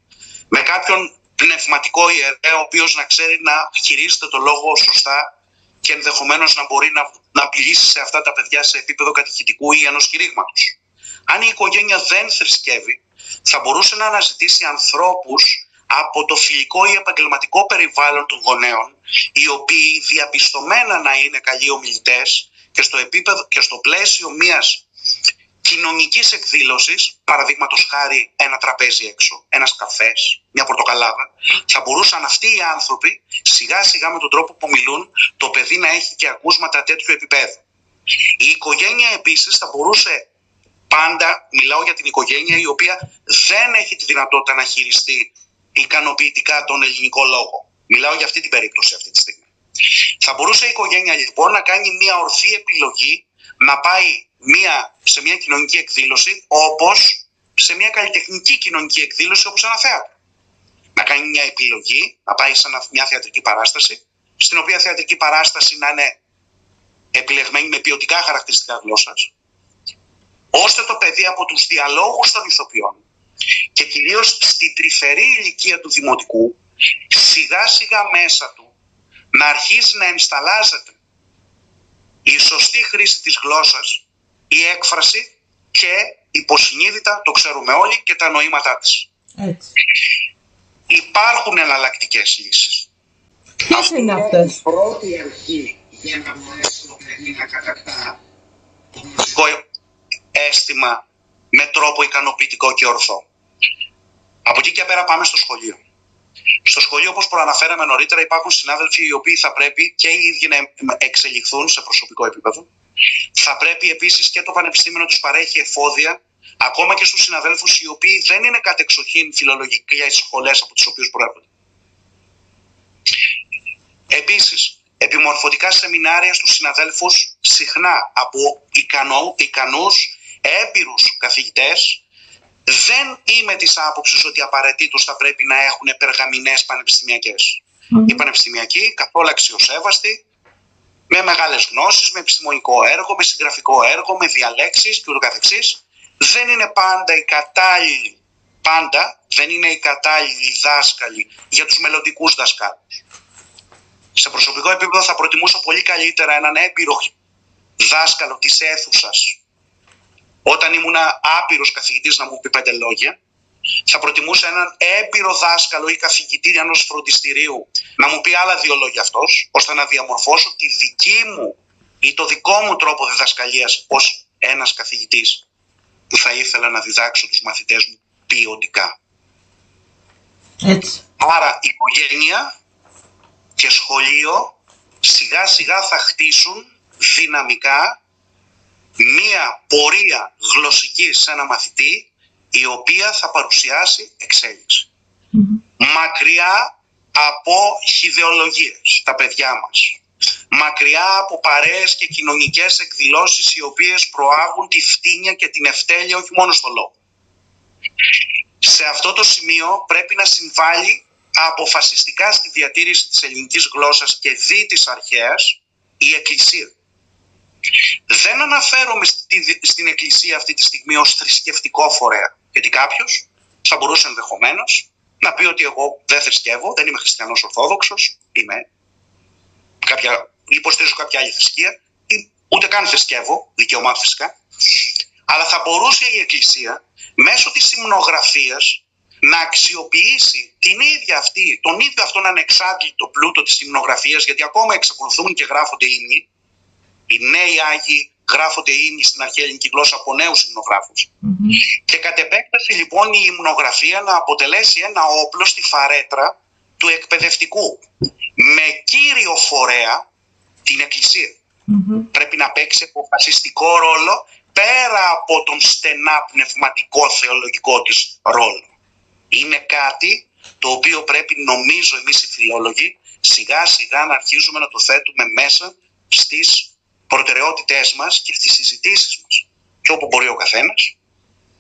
με κάποιον πνευματικό ιερέα, ο οποίος να ξέρει να χειρίζεται το λόγο σωστά και ενδεχομένως να μπορεί να απειλήσει σε αυτά τα παιδιά σε επίπεδο κατηχητικού ή ενός κηρύγματος. Αν η οικογένεια δεν θρησκεύει, θα μπορούσε να αναζητήσει ανθρώπους από το φιλικό ή επαγγελματικό περιβάλλον των γονέων, οι οποίοι διαπιστωμένα να είναι καλοί ομιλητές και στο πλαίσιο μιας κοινωνικής εκδήλωσης, παραδείγματος χάρη ένα τραπέζι έξω, ένας καφές, μια πορτοκαλάδα, θα μπορούσαν αυτοί οι άνθρωποι σιγά σιγά με τον τρόπο που μιλούν το παιδί να έχει και ακούσματα τέτοιου επίπεδου. Η οικογένεια επίσης θα μπορούσε πάντα, μιλάω για την οικογένεια η οποία δεν έχει τη δυνατότητα να χειριστεί ικανοποιητικά τον ελληνικό λόγο. Μιλάω για αυτή την περίπτωση αυτή τη στιγμή. Θα μπορούσε η οικογένεια λοιπόν να κάνει μια ορθή επιλογή να πάει σε μια κοινωνική εκδήλωση όπως σε μια καλλιτεχνική κοινωνική εκδήλωση όπως ένα θέατρο. Να κάνει μια επιλογή, να πάει σε μια θεατρική παράσταση, στην οποία θεατρική παράσταση να είναι επιλεγμένη με ποιοτικά χαρακτηριστικά γλώσσας, ώστε το παιδί από τους διαλόγους των ηθοποιών και κυρίως στην τρυφερή ηλικία του δημοτικού, σιγά σιγά μέσα του να αρχίζει να ενσταλλάζεται η σωστή χρήση της γλώσσας, η έκφραση και υποσυνείδητα, το ξέρουμε όλοι, και τα νοήματά της. Έτσι. Υπάρχουν εναλλακτικές λύσεις. Ποιες είναι αυτές? Η πρώτη αρχή για να μπορέσει το παιδί να κατακτά το γλωσσικό αίσθημα με τρόπο ικανοποιητικό και ορθό. Από εκεί και πέρα πάμε στο σχολείο. Στο σχολείο, όπως προαναφέραμε νωρίτερα, υπάρχουν συνάδελφοι οι οποίοι θα πρέπει και οι ίδιοι να εξελιχθούν σε προσωπικό επίπεδο. Θα πρέπει επίσης και το πανεπιστήμιο να τους παρέχει εφόδια, ακόμα και στους συναδέλφους οι οποίοι δεν είναι κατεξοχήν φιλολογικές σχολές από τις οποίες προέρχονται. Επίσης, επιμορφωτικά σεμινάρια στους συναδέλφους, συχνά από ικανούς, έμπειρους καθηγητές. Δεν είμαι της άποψης ότι απαραίτητος θα πρέπει να έχουν περγαμηνές πανεπιστημιακές. Οι πανεπιστημιακοί, καθόλου αξιοσέβαστοι, με μεγάλες γνώσεις, με επιστημονικό έργο, με συγγραφικό έργο, με διαλέξεις και ούτω καθεξής, δεν είναι πάντα οι κατάλληλοι δάσκαλοι για τους μελλοντικούς δασκάλους. Σε προσωπικό επίπεδο θα προτιμούσα πολύ καλύτερα έναν έμπειρο δάσκαλο της αίθουσας. Όταν ήμουν άπειρος καθηγητής να μου πει 5 λόγια, θα προτιμούσα έναν έμπειρο δάσκαλο ή καθηγητή ενός φροντιστηρίου να μου πει άλλα 2 λόγια αυτός, ώστε να διαμορφώσω τη δική μου ή το δικό μου τρόπο διδασκαλίας ως ένας καθηγητής που θα ήθελα να διδάξω τους μαθητές μου ποιοτικά. Έτσι. Άρα οικογένεια και σχολείο σιγά σιγά θα χτίσουν δυναμικά μία πορεία γλωσσική σε ένα μαθητή, η οποία θα παρουσιάσει εξέλιξη. Μακριά από χυδεολογίες τα παιδιά μας. Μακριά από παρέες και κοινωνικές εκδηλώσεις οι οποίες προάγουν τη φτύνια και την ευτέλεια όχι μόνο στο λόγο. Σε αυτό το σημείο πρέπει να συμβάλλει αποφασιστικά στη διατήρηση της ελληνικής γλώσσας και δι της αρχαίας η Εκκλησία. Δεν αναφέρομαι στην Εκκλησία αυτή τη στιγμή ως θρησκευτικό φορέα, γιατί κάποιος θα μπορούσε ενδεχομένως να πει ότι εγώ δεν θρησκεύω, δεν είμαι χριστιανός ορθόδοξος, υποστηρίζω κάποια άλλη θρησκεία ή ούτε καν θρησκεύω, δικαίωμά του φυσικά, αλλά θα μπορούσε η Εκκλησία μέσω της υμνογραφίας να αξιοποιήσει τον ίδιο αυτόν ανεξάντλητο πλούτο της υμνογραφίας, γιατί ακόμα εξακολουθούν και γράφονται ύμνοι. Οι νέοι Άγιοι γράφονται ύμνοι στην αρχαία ελληνική γλώσσα από νέους υμνογράφους. Και κατ' επέκταση λοιπόν η υμνογραφία να αποτελέσει ένα όπλο στη φαρέτρα του εκπαιδευτικού, με κύριο φορέα την Εκκλησία. Πρέπει να παίξει αποφασιστικό ρόλο πέρα από τον στενά πνευματικό θεολογικό της ρόλο. Είναι κάτι το οποίο πρέπει, νομίζω εμείς οι φιλόλογοι, σιγά σιγά να αρχίζουμε να το θέτουμε μέσα στις προτεραιότητές μας και στις συζητήσεις μας. Και όπου μπορεί ο καθένας,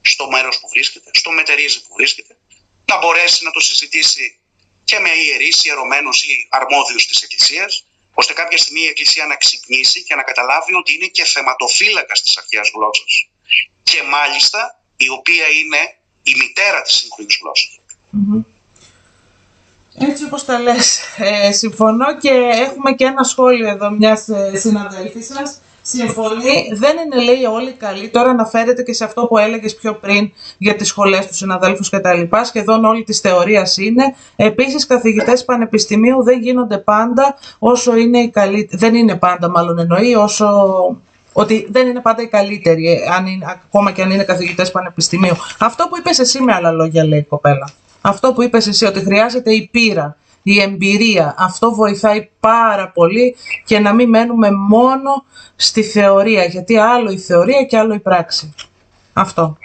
στο μέρος που βρίσκεται, στο μετερίζει που βρίσκεται, να μπορέσει να το συζητήσει και με ιερείς, ιερωμένους ή αρμόδιους της Εκκλησίας, ώστε κάποια στιγμή η Εκκλησία να ξυπνήσει και να καταλάβει ότι είναι και θεματοφύλακας της αρχαίας γλώσσας. Και μάλιστα η οποία είναι η μητέρα της σύγχρονης γλώσσας. Έτσι όπως τα λες, συμφωνώ και έχουμε και ένα σχόλιο εδώ μιας συναδέλφης σας. Συμφωνεί, δεν είναι λέει όλοι καλοί. Τώρα αναφέρεται και σε αυτό που έλεγες πιο πριν για τις σχολές του συναδέλφους και τα λοιπά. Σχεδόν όλη της θεωρίας είναι. Επίσης, καθηγητές πανεπιστημίου δεν γίνονται πάντα όσο είναι οι καλύτεροι. Δεν είναι πάντα, μάλλον εννοεί, ότι δεν είναι πάντα οι καλύτεροι, ακόμα και αν είναι καθηγητές πανεπιστημίου. Αυτό που είπες εσύ με άλλα λόγια, λέει η κοπέλα. Αυτό που είπες εσύ, ότι χρειάζεται η πείρα, η εμπειρία, αυτό βοηθάει πάρα πολύ και να μην μένουμε μόνο στη θεωρία, γιατί άλλο η θεωρία και άλλο η πράξη. Αυτό.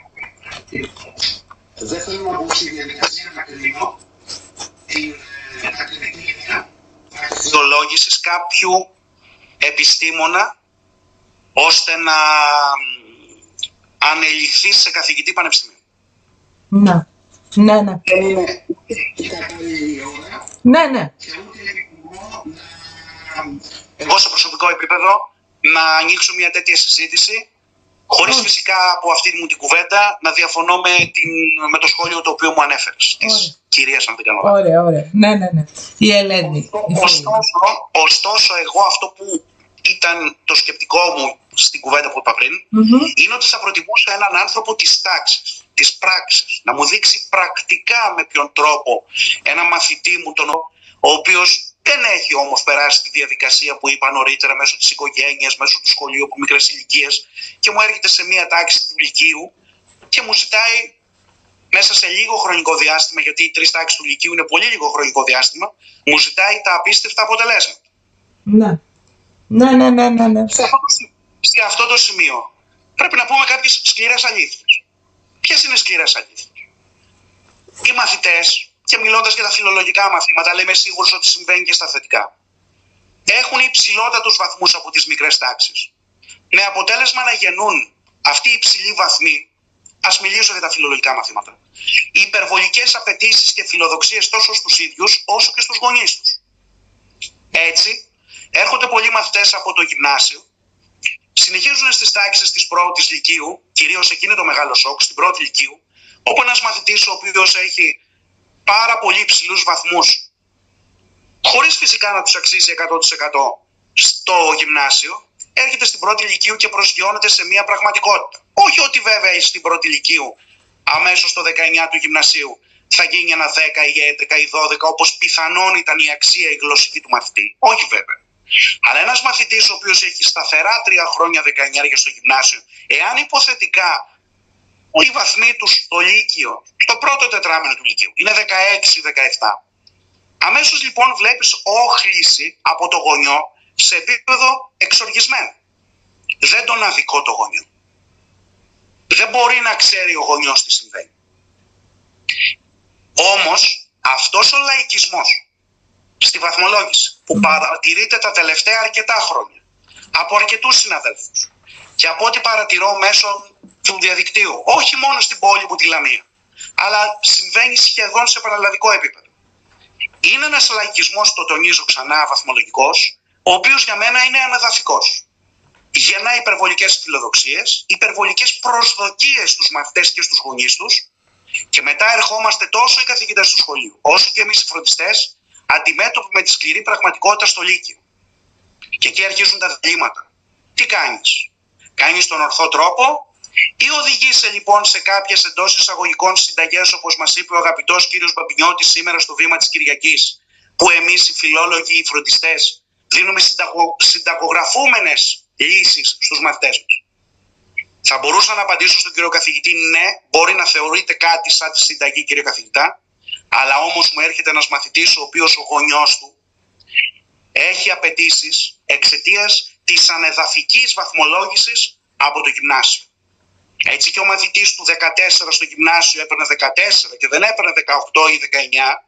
Δεν θέλω να μπω στη διαδικασία να κρίνω την ακαδημική αξιολόγηση κάποιου επιστήμονα ώστε να ανελιχθεί σε καθηγητή πανεπιστημίου. Ναι. Ναι. Δεν είναι η κατάλληλη ώρα. Ναι. Και ούτε εγώ σε προσωπικό επίπεδο να ανοίξω μια τέτοια συζήτηση, χωρίς φυσικά από αυτή μου την κουβέντα να διαφωνώ με το σχόλιο το οποίο μου ανέφερες, της κυρίας, αν δεν κάνω λάθος. Ωραία. Ναι. Η Ελένη. Ωστόσο, εγώ αυτό που ήταν το σκεπτικό μου στην κουβέντα που είπα πριν, είναι ότι θα προτιμούσα έναν άνθρωπο της τάξης, της πράξης, να μου δείξει πρακτικά με ποιον τρόπο ένα μαθητή μου, ο οποίος δεν έχει όμως περάσει τη διαδικασία που είπα νωρίτερα μέσω της οικογένειας, μέσω του σχολείου από μικρές ηλικίες, και μου έρχεται σε μία τάξη του λυκείου και μου ζητάει μέσα σε λίγο χρονικό διάστημα, γιατί οι 3 τάξεις του λυκείου είναι πολύ λίγο χρονικό διάστημα, μου ζητάει τα απίστευτα αποτελέσματα. Ναι. Σε αυτό το σημείο πρέπει να πούμε κάποιες σκληρές αλήθειες. Ποιες είναι σκληρές αλήθειες? Οι μαθητές, και μιλώντας για τα φιλολογικά μαθήματα, αλλά είμαι σίγουρος ότι συμβαίνει και στα θετικά, έχουν υψηλότατους βαθμούς από τις μικρές τάξεις. Με αποτέλεσμα να γεννούν αυτοί οι υψηλοί βαθμοί, ας μιλήσω για τα φιλολογικά μαθήματα, υπερβολικές απαιτήσεις και φιλοδοξίες τόσο στους ίδιους όσο και στους γονείς τους. Έτσι, έρχονται πολλοί μαθητές από το γυμνάσιο, συνεχίζουν στις τάξεις της πρώτης λυκείου, κυρίως εκεί είναι το μεγάλο σοκ, στην πρώτη λυκείου, όπου ένας μαθητής ο οποίος έχει πάρα πολύ υψηλούς βαθμούς, χωρίς φυσικά να τους αξίζει 100% στο γυμνάσιο, έρχεται στην πρώτη λυκείου και προσγειώνεται σε μια πραγματικότητα. Όχι ότι βέβαια στην πρώτη λυκείου, αμέσως το 19 του γυμνασίου, θα γίνει ένα 10 ή 11 ή 12, όπως πιθανόν ήταν η αξία η γλωσσική του μαθητή. Όχι βέβαια. Αλλά ένας μαθητής ο οποίος έχει σταθερά 3 χρόνια 19 στο γυμνάσιο, εάν υποθετικά οι βαθμοί του στο λύκειο, στο πρώτο τετράμινο του λυκείου, είναι 16-17, αμέσως λοιπόν βλέπεις όχληση από το γονιό σε επίπεδο εξοργισμένο. Δεν τον αδικώ το γονιό. Δεν μπορεί να ξέρει ο γονιός τι συμβαίνει. Όμως αυτός ο λαϊκισμός στη βαθμολόγηση που παρατηρείται τα τελευταία αρκετά χρόνια από αρκετούς συναδέλφους και από ό,τι παρατηρώ μέσω του διαδικτύου, όχι μόνο στην πόλη μου τη Λαμία, αλλά συμβαίνει σχεδόν σε παραλλαδικό επίπεδο. Είναι ένας λαϊκισμός, το τονίζω ξανά, βαθμολογικός, ο οποίος για μένα είναι ανεδαφικός. Γεννά υπερβολικές φιλοδοξίες, υπερβολικές προσδοκίες στους μαθητές και στους γονείς τους, και μετά ερχόμαστε τόσο οι καθηγητές του σχολείου, όσο και εμείς οι φροντιστές, αντιμέτωποι με τη σκληρή πραγματικότητα στο λύκειο. Και εκεί αρχίζουν τα διλήμματα. Τι κάνεις? Κάνεις τον ορθό τρόπο ή οδηγείσαι λοιπόν σε κάποιες εντός εισαγωγικών συνταγές, όπως μας είπε ο αγαπητός κύριος Μπαμπινιώτης σήμερα στο βήμα της Κυριακής, που εμείς οι φιλόλογοι, οι φροντιστές, δίνουμε συνταγογραφούμενες λύσεις στους μαθητές μας? Θα μπορούσα να απαντήσω στον κύριο καθηγητή, ναι, μπορεί να θεωρείται κάτι σαν τη συνταγή, κύριε καθηγητά, αλλά όμως μου έρχεται ένας μαθητής ο οποίος ο γονιός του έχει απαιτήσεις εξαιτίας της ανεδαφικής βαθμολόγησης από το γυμνάσιο. Έτσι και ο μαθητής του 14 στο γυμνάσιο έπαιρνε 14 και δεν έπαιρνε 18 ή 19,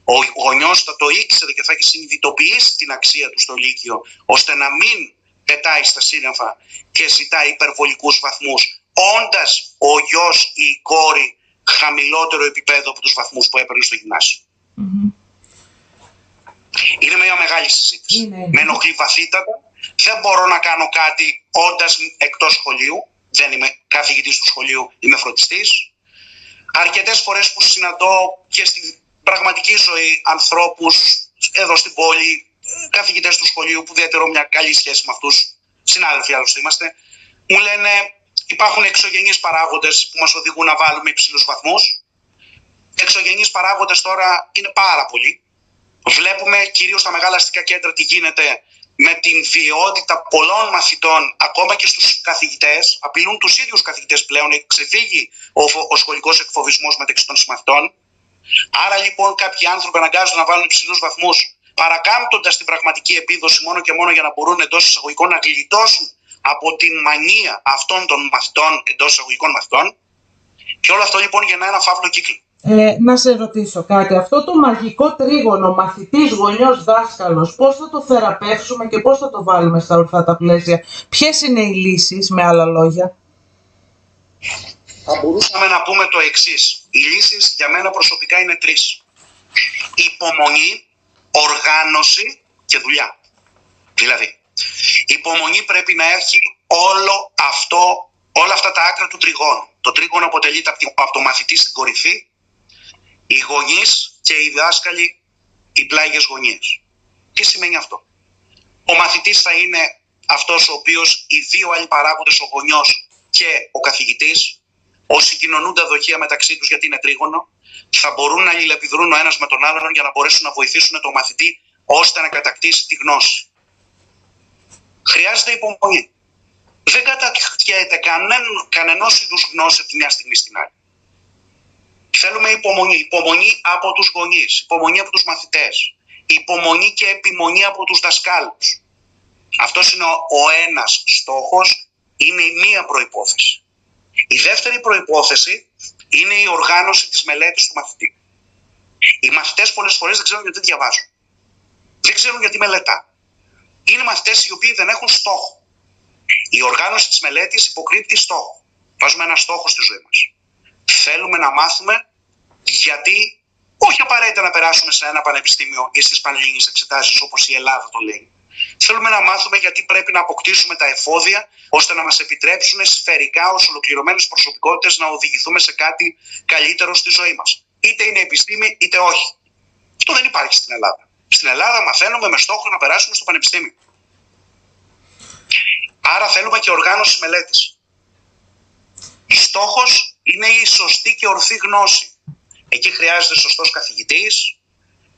ο γονιός θα το ήξερε και θα έχει συνειδητοποιήσει την αξία του στο λύκειο, ώστε να μην πετάει στα σύννεφα και ζητάει υπερβολικούς βαθμούς, όντας ο γιος ή η κόρη χαμηλότερο επίπεδο από τους βαθμούς που έπαιρνε στο γυμνάσιο. Είναι μια μεγάλη συζήτηση. Με ενοχλεί βαθύτατα. Δεν μπορώ να κάνω κάτι όντας εκτός σχολείου. Δεν είμαι καθηγητής του σχολείου, είμαι φροντιστής. Αρκετές φορές που συναντώ και στη πραγματική ζωή ανθρώπους εδώ στην πόλη, καθηγητές του σχολείου που διατηρώ μια καλή σχέση με αυτούς, συνάδελφοι άλλωστε είμαστε, μου λένε υπάρχουν εξωγενείς παράγοντες που μας οδηγούν να βάλουμε υψηλούς βαθμούς. Εξωγενείς παράγοντες τώρα είναι πάρα πολλοί. Βλέπουμε κυρίως στα μεγάλα αστικά κέντρα τι γίνεται με την βιαιότητα πολλών μαθητών, ακόμα και στους καθηγητές. Απειλούν τους ίδιους καθηγητές πλέον, έχει ξεφύγει ο σχολικός εκφοβισμός μεταξύ των συμμαθητών. Άρα λοιπόν κάποιοι άνθρωποι αναγκάζονται να βάλουν υψηλούς βαθμούς, παρακάμπτοντας την πραγματική επίδοση μόνο και μόνο για να μπορούν εντός εισαγωγικών να γλιτώσουν από την μανία αυτών των μαθητών, εντός εισαγωγικών μαθητών. Και όλο αυτό λοιπόν γεννά ένα φαύλο κύκλο. Να σε ρωτήσω κάτι. Αυτό το μαγικό τρίγωνο μαθητής, γονιός, δάσκαλος, πώς θα το θεραπεύσουμε και πώς θα το βάλουμε στα ορθά τα πλαίσια? Ποιες είναι οι λύσεις, με άλλα λόγια? Θα μπορούσαμε να πούμε το εξής. Οι λύσεις για μένα προσωπικά είναι τρεις. Υπομονή, οργάνωση και δουλειά. Δηλαδή, η υπομονή πρέπει να έχει όλα αυτά τα άκρα του τριγώνου. Το τρίγωνο αποτελείται από το μαθητή στην κορυφή, οι γονείς και οι δάσκαλοι, οι πλάγιες γωνίες. Τι σημαίνει αυτό? Ο μαθητής θα είναι αυτός ο οποίος οι δύο άλλοι παράγοντες, ο γονιός και ο καθηγητής, ως συγκοινωνούντα δοχεία μεταξύ τους γιατί είναι τρίγωνο, θα μπορούν να αλληλεπιδρούν ο ένας με τον άλλον για να μπορέσουν να βοηθήσουν τον μαθητή ώστε να κατακτήσει τη γνώση. Χρειάζεται υπομονή. Δεν κατακτιέται κανενός είδους γνώση από τη μια στιγμή στην άλλη. Θέλουμε υπομονή. Υπομονή από τους γονείς, υπομονή από τους μαθητές, υπομονή και επιμονή από τους δασκάλους. Αυτός είναι ο ένας στόχος, είναι η μία προϋπόθεση. Η δεύτερη προϋπόθεση είναι η οργάνωση της μελέτης του μαθητή. Οι μαθητές πολλές φορές δεν ξέρουν γιατί διαβάζουν. Δεν ξέρουν γιατί μελετά. Είναι μαθητές οι οποίοι δεν έχουν στόχο. Η οργάνωση της μελέτης υποκρύπτει στόχο. Βάζουμε ένα στόχο στη ζωή μας. Θέλουμε να μάθουμε γιατί, όχι απαραίτητα να περάσουμε σε ένα πανεπιστήμιο ή στις πανελλήνιες εξετάσεις όπως η Ελλάδα το λέει. Θέλουμε να μάθουμε γιατί πρέπει να αποκτήσουμε τα εφόδια ώστε να μας επιτρέψουν σφαιρικά ως ολοκληρωμένες προσωπικότητες να οδηγηθούμε σε κάτι καλύτερο στη ζωή μας. Είτε είναι επιστήμη είτε όχι. Αυτό δεν υπάρχει στην Ελλάδα. Στην Ελλάδα μαθαίνουμε με στόχο να περάσουμε στο πανεπιστήμιο. Άρα θέλουμε και οργάνωση μελέτης. Στόχος είναι η σωστή και ορθή γνώση. Εκεί χρειάζεται σωστός καθηγητής,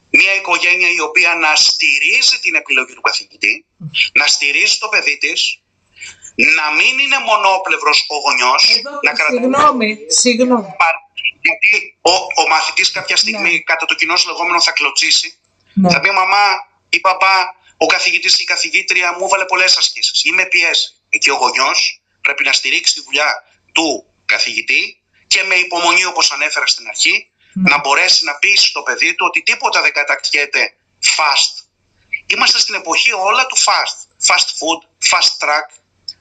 μια οικογένεια η οποία να στηρίζει την επιλογή του καθηγητή, να στηρίζει το παιδί της, να μην είναι μονόπλευρος ο γονιός. Συγγνώμη. Γιατί ο μαθητής κάποια στιγμή κατά το κοινό λεγόμενο θα κλωτσίσει. Θα πει μαμά ή παπά, ο καθηγητής ή η καθηγήτρια μου έβαλε πολλές ασκήσεις ή με πιέζει. Εκεί ο γονιός πρέπει να στηρίξει τη δουλειά του καθηγητή και με υπομονή, όπως ανέφερα στην αρχή, να μπορέσει να πείσει το παιδί του ότι τίποτα δεν κατακτιέται fast. Είμαστε στην εποχή όλα του fast. Fast food, fast track,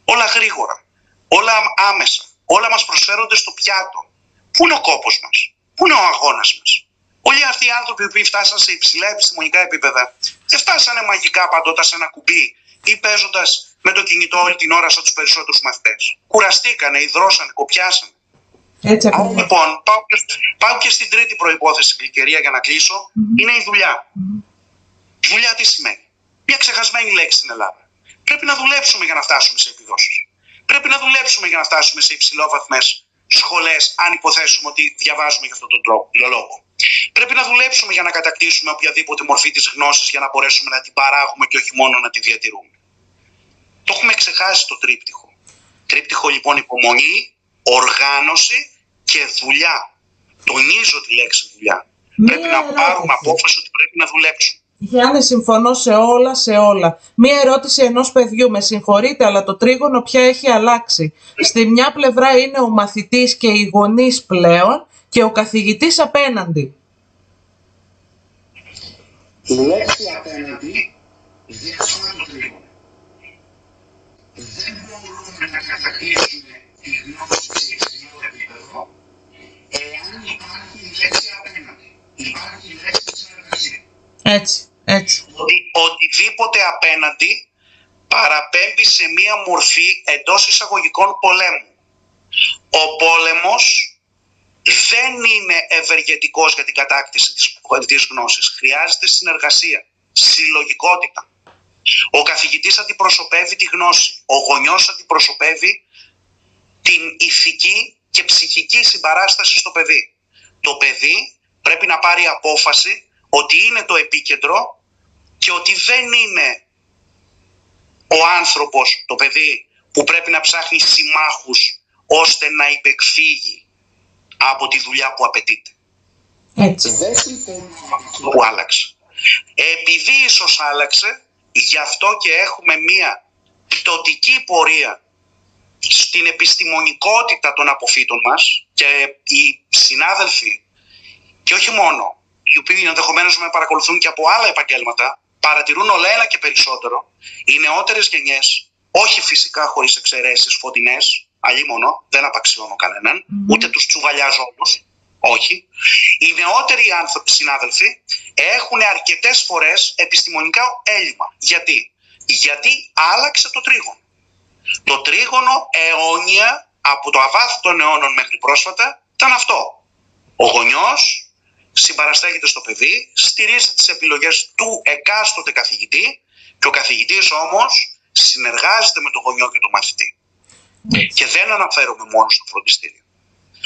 όλα γρήγορα, όλα άμεσα. Όλα μας προσφέρονται στο πιάτο. Πού είναι ο κόπος μας? Πού είναι ο αγώνας μας? Όλοι αυτοί οι άνθρωποι που φτάσαν σε υψηλά επιστημονικά επίπεδα δεν φτάσανε μαγικά παντώτα σε ένα κουμπί ή παίζοντας με το κινητό όλη την ώρα σαν τους περισσότερους μαθητές. Κουραστήκανε, υδρώσανε, κοπιάσανε. Άρα λοιπόν πάω και στην τρίτη προϋπόθεση, Γλυκερία, για να κλείσω, είναι η δουλειά. Δουλειά τι σημαίνει? Μια ξεχασμένη λέξη στην Ελλάδα. Πρέπει να δουλέψουμε για να φτάσουμε σε επιδόσεις. Πρέπει να δουλέψουμε για να φτάσουμε σε υψηλόβαθμες σχολές, αν υποθέσουμε ότι διαβάζουμε για αυτόν τον λόγο. Πρέπει να δουλέψουμε για να κατακτήσουμε οποιαδήποτε μορφή της γνώσης για να μπορέσουμε να την παράγουμε και όχι μόνο να τη διατηρούμε. Το έχουμε ξεχάσει το τρίπτυχο. Τρίπτυχο λοιπόν υπομονή, οργάνωση και δουλειά. Τονίζω τη λέξη δουλειά. Πρέπει να πάρουμε απόφαση ότι πρέπει να δουλέψουμε. Γιάννη, συμφωνώ σε όλα. Μία ερώτηση ενός παιδιού, με συγχωρείτε, αλλά το τρίγωνο πια έχει αλλάξει. Στη μια πλευρά είναι ο μαθητής και οι γονείς πλέον και ο καθηγητής απέναντι. Η λέξη απέναντι διασφάλει το τρίγωνο. Δεν μπορούμε να κατακτήσουμε τη γνώση σε υψηλό επίπεδο εάν υπάρχει η λέξη απέναντι. Υπάρχει η λέξη συνεργασία. Έτσι. Οτιδήποτε απέναντι παραπέμπει σε μία μορφή εντός εισαγωγικών πολέμου. Ο πόλεμος δεν είναι ευεργετικός για την κατάκτηση της γνώσης. Χρειάζεται συνεργασία, συλλογικότητα. Ο καθηγητής αντιπροσωπεύει τη γνώση. Ο γονιός αντιπροσωπεύει την ηθική και ψυχική συμπαράσταση στο παιδί. Το παιδί πρέπει να πάρει απόφαση ότι είναι το επίκεντρο και ότι δεν είναι ο άνθρωπος, το παιδί, που πρέπει να ψάχνει συμμάχους ώστε να υπεκφύγει από τη δουλειά που απαιτείται. Έτσι. Που άλλαξε. Επειδή ίσως άλλαξε, γι' αυτό και έχουμε μία πτωτική πορεία στην επιστημονικότητα των αποφύτων μας, και οι συνάδελφοι, και όχι μόνο, οι οποίοι ενδεχομένως με παρακολουθούν και από άλλα επαγγέλματα, παρατηρούν όλο ένα και περισσότερο οι νεότερες γενιές, όχι φυσικά χωρίς εξαιρέσεις φωτεινές, αλλήμονο, δεν απαξιώνω κανέναν, ούτε τους τσουβαλιάζω όλους, όχι. Οι νεότεροι συνάδελφοι έχουν αρκετές φορές επιστημονικά έλλειμμα. Γιατί άλλαξε το τρίγωνο. Το τρίγωνο αιώνια, από το αβάθ των αιώνων μέχρι πρόσφατα, ήταν αυτό. Ο γονιός συμπαραστέκεται στο παιδί, στηρίζει τις επιλογές του εκάστοτε καθηγητή, και ο καθηγητής όμως συνεργάζεται με τον γονιό και τον μαθητή. Και δεν αναφέρομαι μόνο στο φροντιστήριο.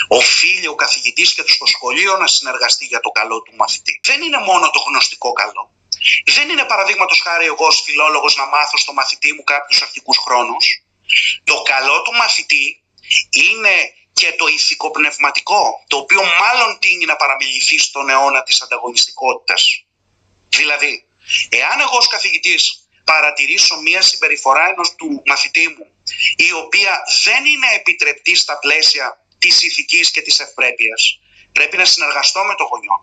Οφείλει ο καθηγητής και στο σχολείο να συνεργαστεί για το καλό του μαθητή. Δεν είναι μόνο το γνωστικό καλό. Δεν είναι, παραδείγματος χάρη, εγώ ως φιλόλογος να μάθω στο μαθητή μου κάποιους αρχικούς χρόνους. Το καλό του μαθητή είναι και το ηθικοπνευματικό, το οποίο μάλλον τείνει να παραμιληθεί στον αιώνα της ανταγωνιστικότητας. Δηλαδή, εάν εγώ ως καθηγητής παρατηρήσω μία συμπεριφορά του μαθητή μου, η οποία δεν είναι επιτρεπτή στα πλαίσια της ηθικής και της ευπρέπειας, πρέπει να συνεργαστώ με τον γονιό.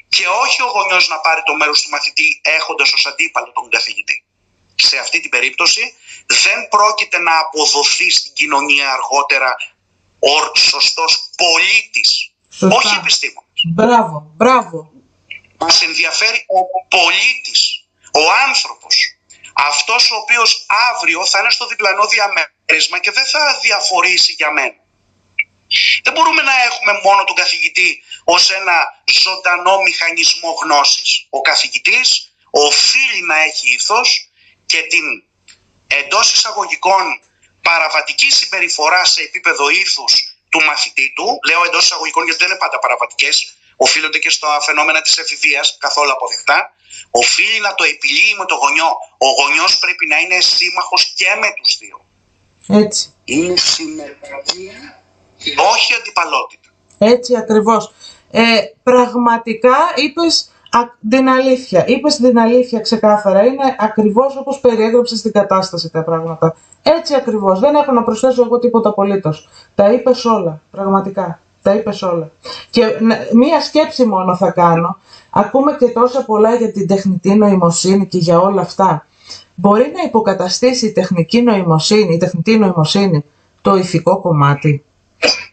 Και όχι ο γονιός να πάρει το μέρος του μαθητή έχοντας ως αντίπαλο τον καθηγητή. Σε αυτή την περίπτωση δεν πρόκειται να αποδοθεί στην κοινωνία αργότερα ο σωστός πολίτης. Σωστά. Όχι επιστήμονας. Μπράβο. Μας ενδιαφέρει ο πολίτης, ο άνθρωπος. Αυτός ο οποίος αύριο θα είναι στο διπλανό διαμέρισμα και δεν θα διαφορήσει για μένα. Δεν μπορούμε να έχουμε μόνο τον καθηγητή ως ένα ζωντανό μηχανισμό γνώσης. Ο καθηγητής οφείλει να έχει ήθος και την εντός εισαγωγικών παραβατική συμπεριφορά σε επίπεδο ήθους του μαθητή του. Λέω εντός εισαγωγικών γιατί δεν είναι πάντα παραβατικές, οφείλονται και στα φαινόμενα της εφηβείας, καθόλου αποδεκτά. Οφείλει να το επιλύει με το γονιό. Ο γονιός πρέπει να είναι σύμμαχος και με τους δύο. Έτσι. Είναι συνεργασία, όχι αντιπαλότητα. Έτσι ακριβώς. Πραγματικά είπες την αλήθεια ξεκάθαρα. Είναι ακριβώς όπως περιέγραψες την κατάσταση τα πράγματα. Έτσι ακριβώς. Δεν έχω να προσθέσω εγώ τίποτα απολύτως. Τα είπες όλα. Πραγματικά. Τα είπες όλα. Και μία σκέψη μόνο θα κάνω. Ακούμε και τόσα πολλά για την τεχνητή νοημοσύνη και για όλα αυτά. Μπορεί να υποκαταστήσει η τεχνητή νοημοσύνη το ηθικό κομμάτι?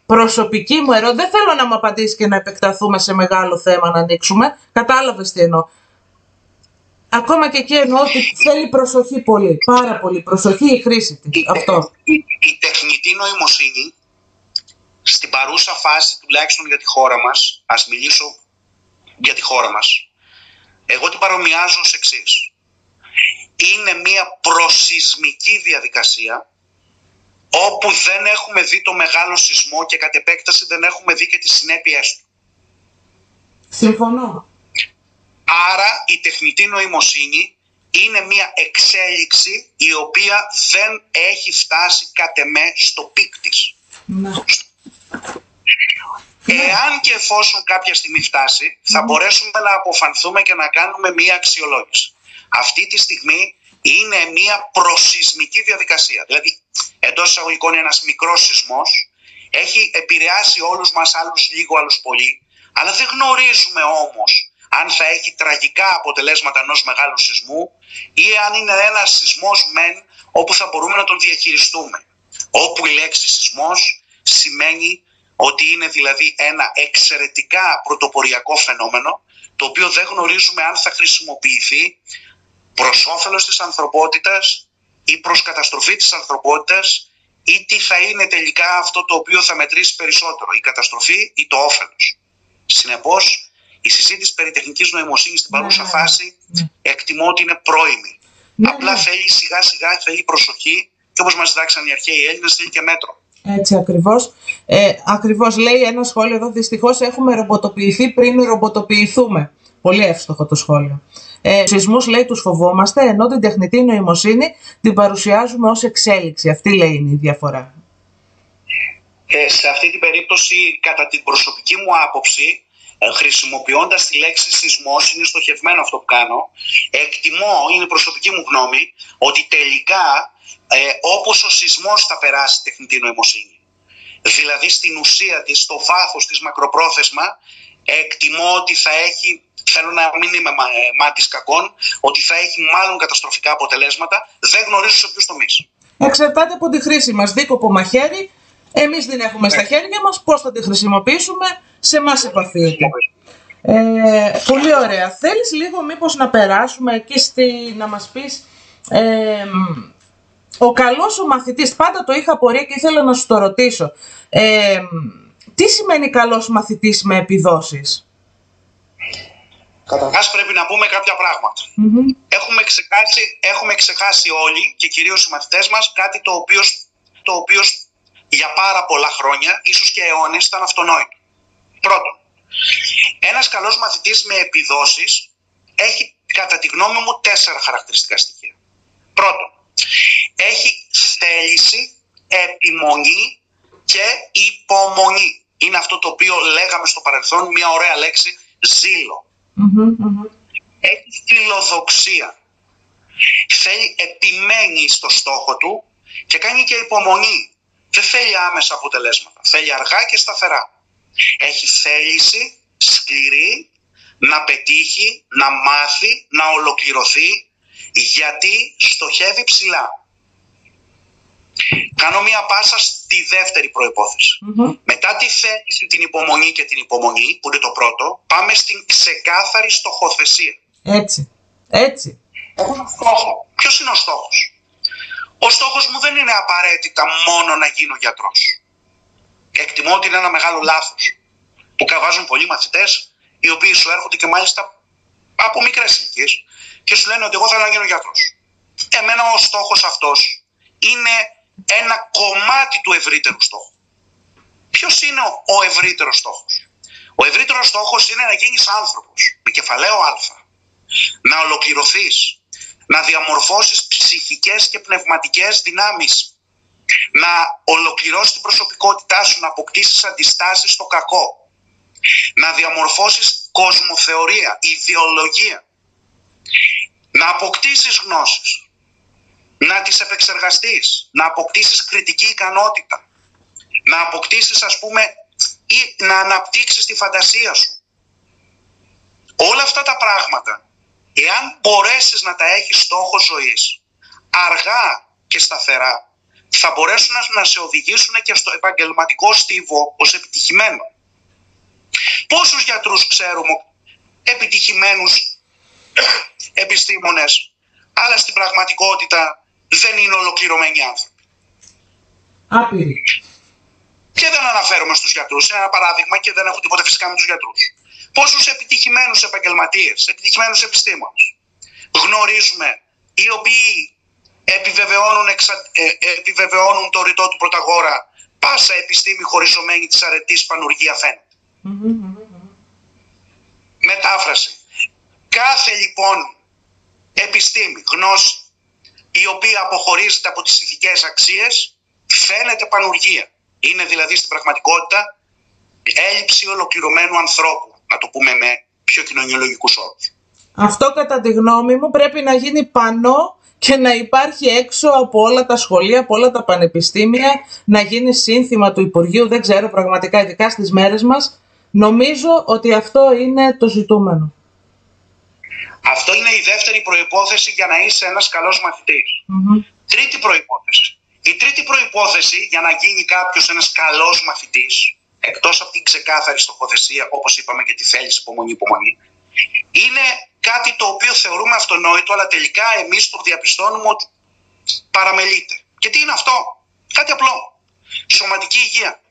Προσωπική μου ερώτηση, δεν θέλω να μου απαντήσει και να επεκταθούμε σε μεγάλο θέμα να ανοίξουμε. Κατάλαβες τι εννοώ. Ακόμα και εκεί εννοώ ότι θέλει προσοχή πολύ, πάρα πολύ προσοχή η χρήση της. Αυτό. Η τεχνητή νοημοσύνη, στην παρούσα φάση, τουλάχιστον για τη χώρα μας, ας μιλήσω για τη χώρα μας, εγώ την παρομοιάζω ως εξής. Είναι μια προσεισμική διαδικασία, όπου δεν έχουμε δει το μεγάλο σεισμό και κατ' επέκταση δεν έχουμε δει και τις συνέπειές του. Συμφωνώ. Άρα η τεχνητή νοημοσύνη είναι μια εξέλιξη η οποία δεν έχει φτάσει κατ' εμέ στο πικ της. Ναι. Εάν και εφόσον κάποια στιγμή φτάσει, θα μπορέσουμε να αποφανθούμε και να κάνουμε μια αξιολόγηση. Αυτή τη στιγμή είναι μια προσεισμική διαδικασία. Δηλαδή, εντός εισαγωγικών, ένας μικρός σεισμός έχει επηρεάσει όλους μας, άλλους λίγο, άλλους πολύ, αλλά δεν γνωρίζουμε όμως αν θα έχει τραγικά αποτελέσματα ενός μεγάλου σεισμού ή αν είναι ένας σεισμός μεν όπου θα μπορούμε να τον διαχειριστούμε. Όπου η λέξη σεισμός σημαίνει ότι είναι δηλαδή ένα εξαιρετικά πρωτοποριακό φαινόμενο, το οποίο δεν γνωρίζουμε αν θα χρησιμοποιηθεί προς όφελος της ανθρωπότητας ή προς καταστροφή της ανθρωπότητας, ή τι θα είναι τελικά αυτό το οποίο θα μετρήσει περισσότερο, η καταστροφή ή το όφελος. Συνεπώς, η συζήτηση περί τεχνητής νοημοσύνης στην παρούσα φάση εκτιμώ ότι είναι πρόημη. Απλά θέλει σιγά σιγά, θέλει προσοχή και όπως μας διδάξαν οι αρχαίοι Έλληνες, θέλει και μέτρο. Έτσι ακριβώς. Ακριβώς λέει ένα σχόλιο εδώ, δυστυχώς έχουμε ρομποτοποιηθεί πριν ρομποτοποιηθούμε. Πολύ εύστοχο το σχόλιο. Σεισμούς λέει τους φοβόμαστε, ενώ την τεχνητή νοημοσύνη την παρουσιάζουμε ως εξέλιξη. Αυτή λέει είναι η διαφορά. Σε αυτή την περίπτωση, κατά την προσωπική μου άποψη, χρησιμοποιώντας τη λέξη σεισμός, είναι στοχευμένο αυτό που κάνω, εκτιμώ, είναι η προσωπική μου γνώμη, ότι τελικά όπως ο σεισμός θα περάσει η τεχνητή νοημοσύνη. Δηλαδή στην ουσία της, στο βάθος της μακροπρόθεσμα, εκτιμώ ότι θα έχει, θέλω να μην είμαι μάτης κακών, ότι θα έχει μάλλον καταστροφικά αποτελέσματα, δεν γνωρίζω σε ποιους τομείς. Εξαρτάται από τη χρήση μας, δίκοπο μαχαίρι, εμείς την έχουμε στα χέρια μας, πώς θα τη χρησιμοποιήσουμε, σε εμάς επαφίεται. Πολύ ωραία. Θέλεις λίγο μήπως να περάσουμε εκεί να μας πεις... ο καλός ο μαθητής, πάντα το είχα απορία και ήθελα να σου το ρωτήσω. Τι σημαίνει καλός μαθητής με επιδόσεις? Καταρχάς πρέπει να πούμε κάποια πράγματα. Έχουμε ξεχάσει όλοι και κυρίως οι μαθητές μας κάτι το οποίο για πάρα πολλά χρόνια, ίσως και αιώνες, ήταν αυτονόητο. Πρώτον, ένας καλός μαθητής με επιδόσεις έχει κατά τη γνώμη μου 4 χαρακτηριστικά στοιχεία. Πρώτον, έχει θέληση, επιμονή και υπομονή. Είναι αυτό το οποίο λέγαμε στο παρελθόν, μια ωραία λέξη, ζήλο. Έχει φιλοδοξία. Επιμένει στο στόχο του και κάνει και υπομονή. Δεν θέλει άμεσα αποτελέσματα. Θέλει αργά και σταθερά. Έχει θέληση σκληρή να πετύχει, να μάθει, να ολοκληρωθεί, γιατί στοχεύει ψηλά. Κάνω μία πάσα στη δεύτερη προϋπόθεση. Μετά τη θέληση, την υπομονή και την υπομονή, που είναι το πρώτο, πάμε στην ξεκάθαρη στοχοθεσία. Έτσι. Έχω ένα στόχο. Ποιος είναι ο στόχος? Ο στόχος μου δεν είναι απαραίτητα μόνο να γίνω γιατρός. Εκτιμώ ότι είναι ένα μεγάλο λάθος που καβάζουν πολλοί μαθητές, οι οποίοι σου έρχονται και μάλιστα από μικρές ηλικίες και σου λένε ότι εγώ θέλω να γίνω γιατρός. Εμένα ο στόχος αυτός είναι ένα κομμάτι του ευρύτερου στόχου. Ποιος είναι ο ευρύτερος στόχος? Ο ευρύτερος στόχος είναι να γίνεις άνθρωπος με κεφαλαίο Α, να ολοκληρωθείς, να διαμορφώσεις ψυχικές και πνευματικές δυνάμεις, να ολοκληρώσεις την προσωπικότητά σου, να αποκτήσεις αντιστάσεις στο κακό, να διαμορφώσεις κοσμοθεωρία, ιδεολογία, να αποκτήσεις γνώσεις, να τις επεξεργαστείς, να αποκτήσεις κριτική ικανότητα, να αποκτήσεις ή να αναπτύξεις τη φαντασία σου. Όλα αυτά τα πράγματα, εάν μπορέσεις να τα έχεις στόχο ζωής, αργά και σταθερά, θα μπορέσουν να σε οδηγήσουν και στο επαγγελματικό στίβο ως επιτυχημένο. Πόσους γιατρούς ξέρουμε επιτυχημένους επιστήμονες, αλλά στην πραγματικότητα δεν είναι ολοκληρωμένοι άνθρωποι? Άπειροι. Και δεν αναφέρομαι στους γιατρούς, είναι ένα παράδειγμα και δεν έχω τίποτα φυσικά με τους γιατρούς. Πόσους επιτυχημένους επαγγελματίες, επιτυχημένους επιστήμονες γνωρίζουμε, οι οποίοι επιβεβαιώνουν το ρητό του Πρωταγόρα, πάσα επιστήμη χωριζωμένη της αρετής πανουργία φαίνεται. Μετάφραση. Κάθε λοιπόν επιστήμη, γνώση, η οποία αποχωρίζεται από τις ηθικές αξίες, φαίνεται πανουργία. Είναι δηλαδή στην πραγματικότητα έλλειψη ολοκληρωμένου ανθρώπου, να το πούμε με πιο κοινωνιολογικούς όρους. Αυτό κατά τη γνώμη μου πρέπει να γίνει πανό και να υπάρχει έξω από όλα τα σχολεία, από όλα τα πανεπιστήμια, να γίνει σύνθημα του Υπουργείου, δεν ξέρω πραγματικά, ειδικά στις μέρες μας. Νομίζω ότι αυτό είναι το ζητούμενο. Αυτό είναι η δεύτερη προϋπόθεση για να είσαι ένας καλός μαθητής. Τρίτη προϋπόθεση. Η τρίτη προϋπόθεση για να γίνει κάποιος ένας καλός μαθητής, εκτός από την ξεκάθαρη στοχοθεσία, όπως είπαμε, και τη θέληση, υπομονή, είναι κάτι το οποίο θεωρούμε αυτονόητο, αλλά τελικά εμείς το διαπιστώνουμε ότι παραμελείται. Και τι είναι αυτό? Κάτι απλό. Σωματική υγεία.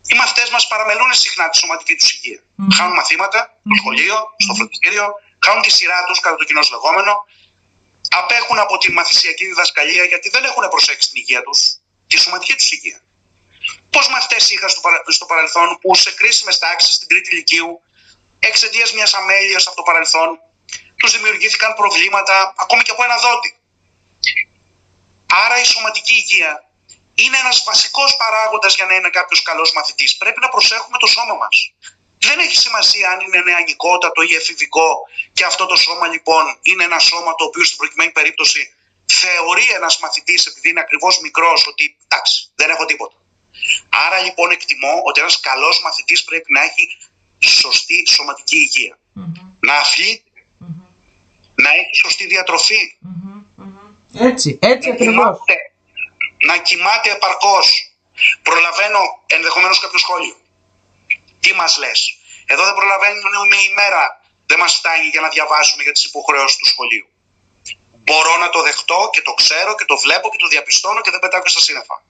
οι μαθητές μας παραμελούν συχνά τη σωματική τους υγεία. Χάνουν μαθήματα στο σχολείο, στο φροντιστήριο, χάνουν τη σειρά τους κατά το κοινώς λεγόμενο, απέχουν από τη μαθησιακή διδασκαλία γιατί δεν έχουν προσέξει την υγεία τους, τη σωματική τους υγεία. Πώς μαθητές είχα στο παρελθόν που σε κρίσιμες τάξεις στην τρίτη λυκείου, εξαιτίας μιας αμέλειας από το παρελθόν, τους δημιουργήθηκαν προβλήματα ακόμη και από ένα δόντι. Άρα η σωματική υγεία είναι ένας βασικός παράγοντας για να είναι κάποιος καλός μαθητής. Πρέπει να προσέχουμε το σώμα μας. Δεν έχει σημασία αν είναι νεανικότατο ή εφηβικό και αυτό το σώμα λοιπόν είναι ένα σώμα το οποίο στην προκειμένη περίπτωση θεωρεί ένας μαθητής επειδή είναι ακριβώς μικρός ότι εντάξει δεν έχω τίποτα. Άρα λοιπόν εκτιμώ ότι ένας καλός μαθητής πρέπει να έχει σωστή σωματική υγεία. Να αθλείται, να έχει σωστή διατροφή. Έτσι ακριβώς. Να κοιμάται επαρκώς. Προλαβαίνω ενδεχομένως κάποιο σχόλιο. Τι μας λες? Εδώ δεν προλαβαίνουμε η ημέρα. Δεν μας φτάνει για να διαβάσουμε για τις υποχρεώσεις του σχολείου. Μπορώ να το δεχτώ και το ξέρω και το βλέπω και το διαπιστώνω και δεν πετάω και στα σύννεφα.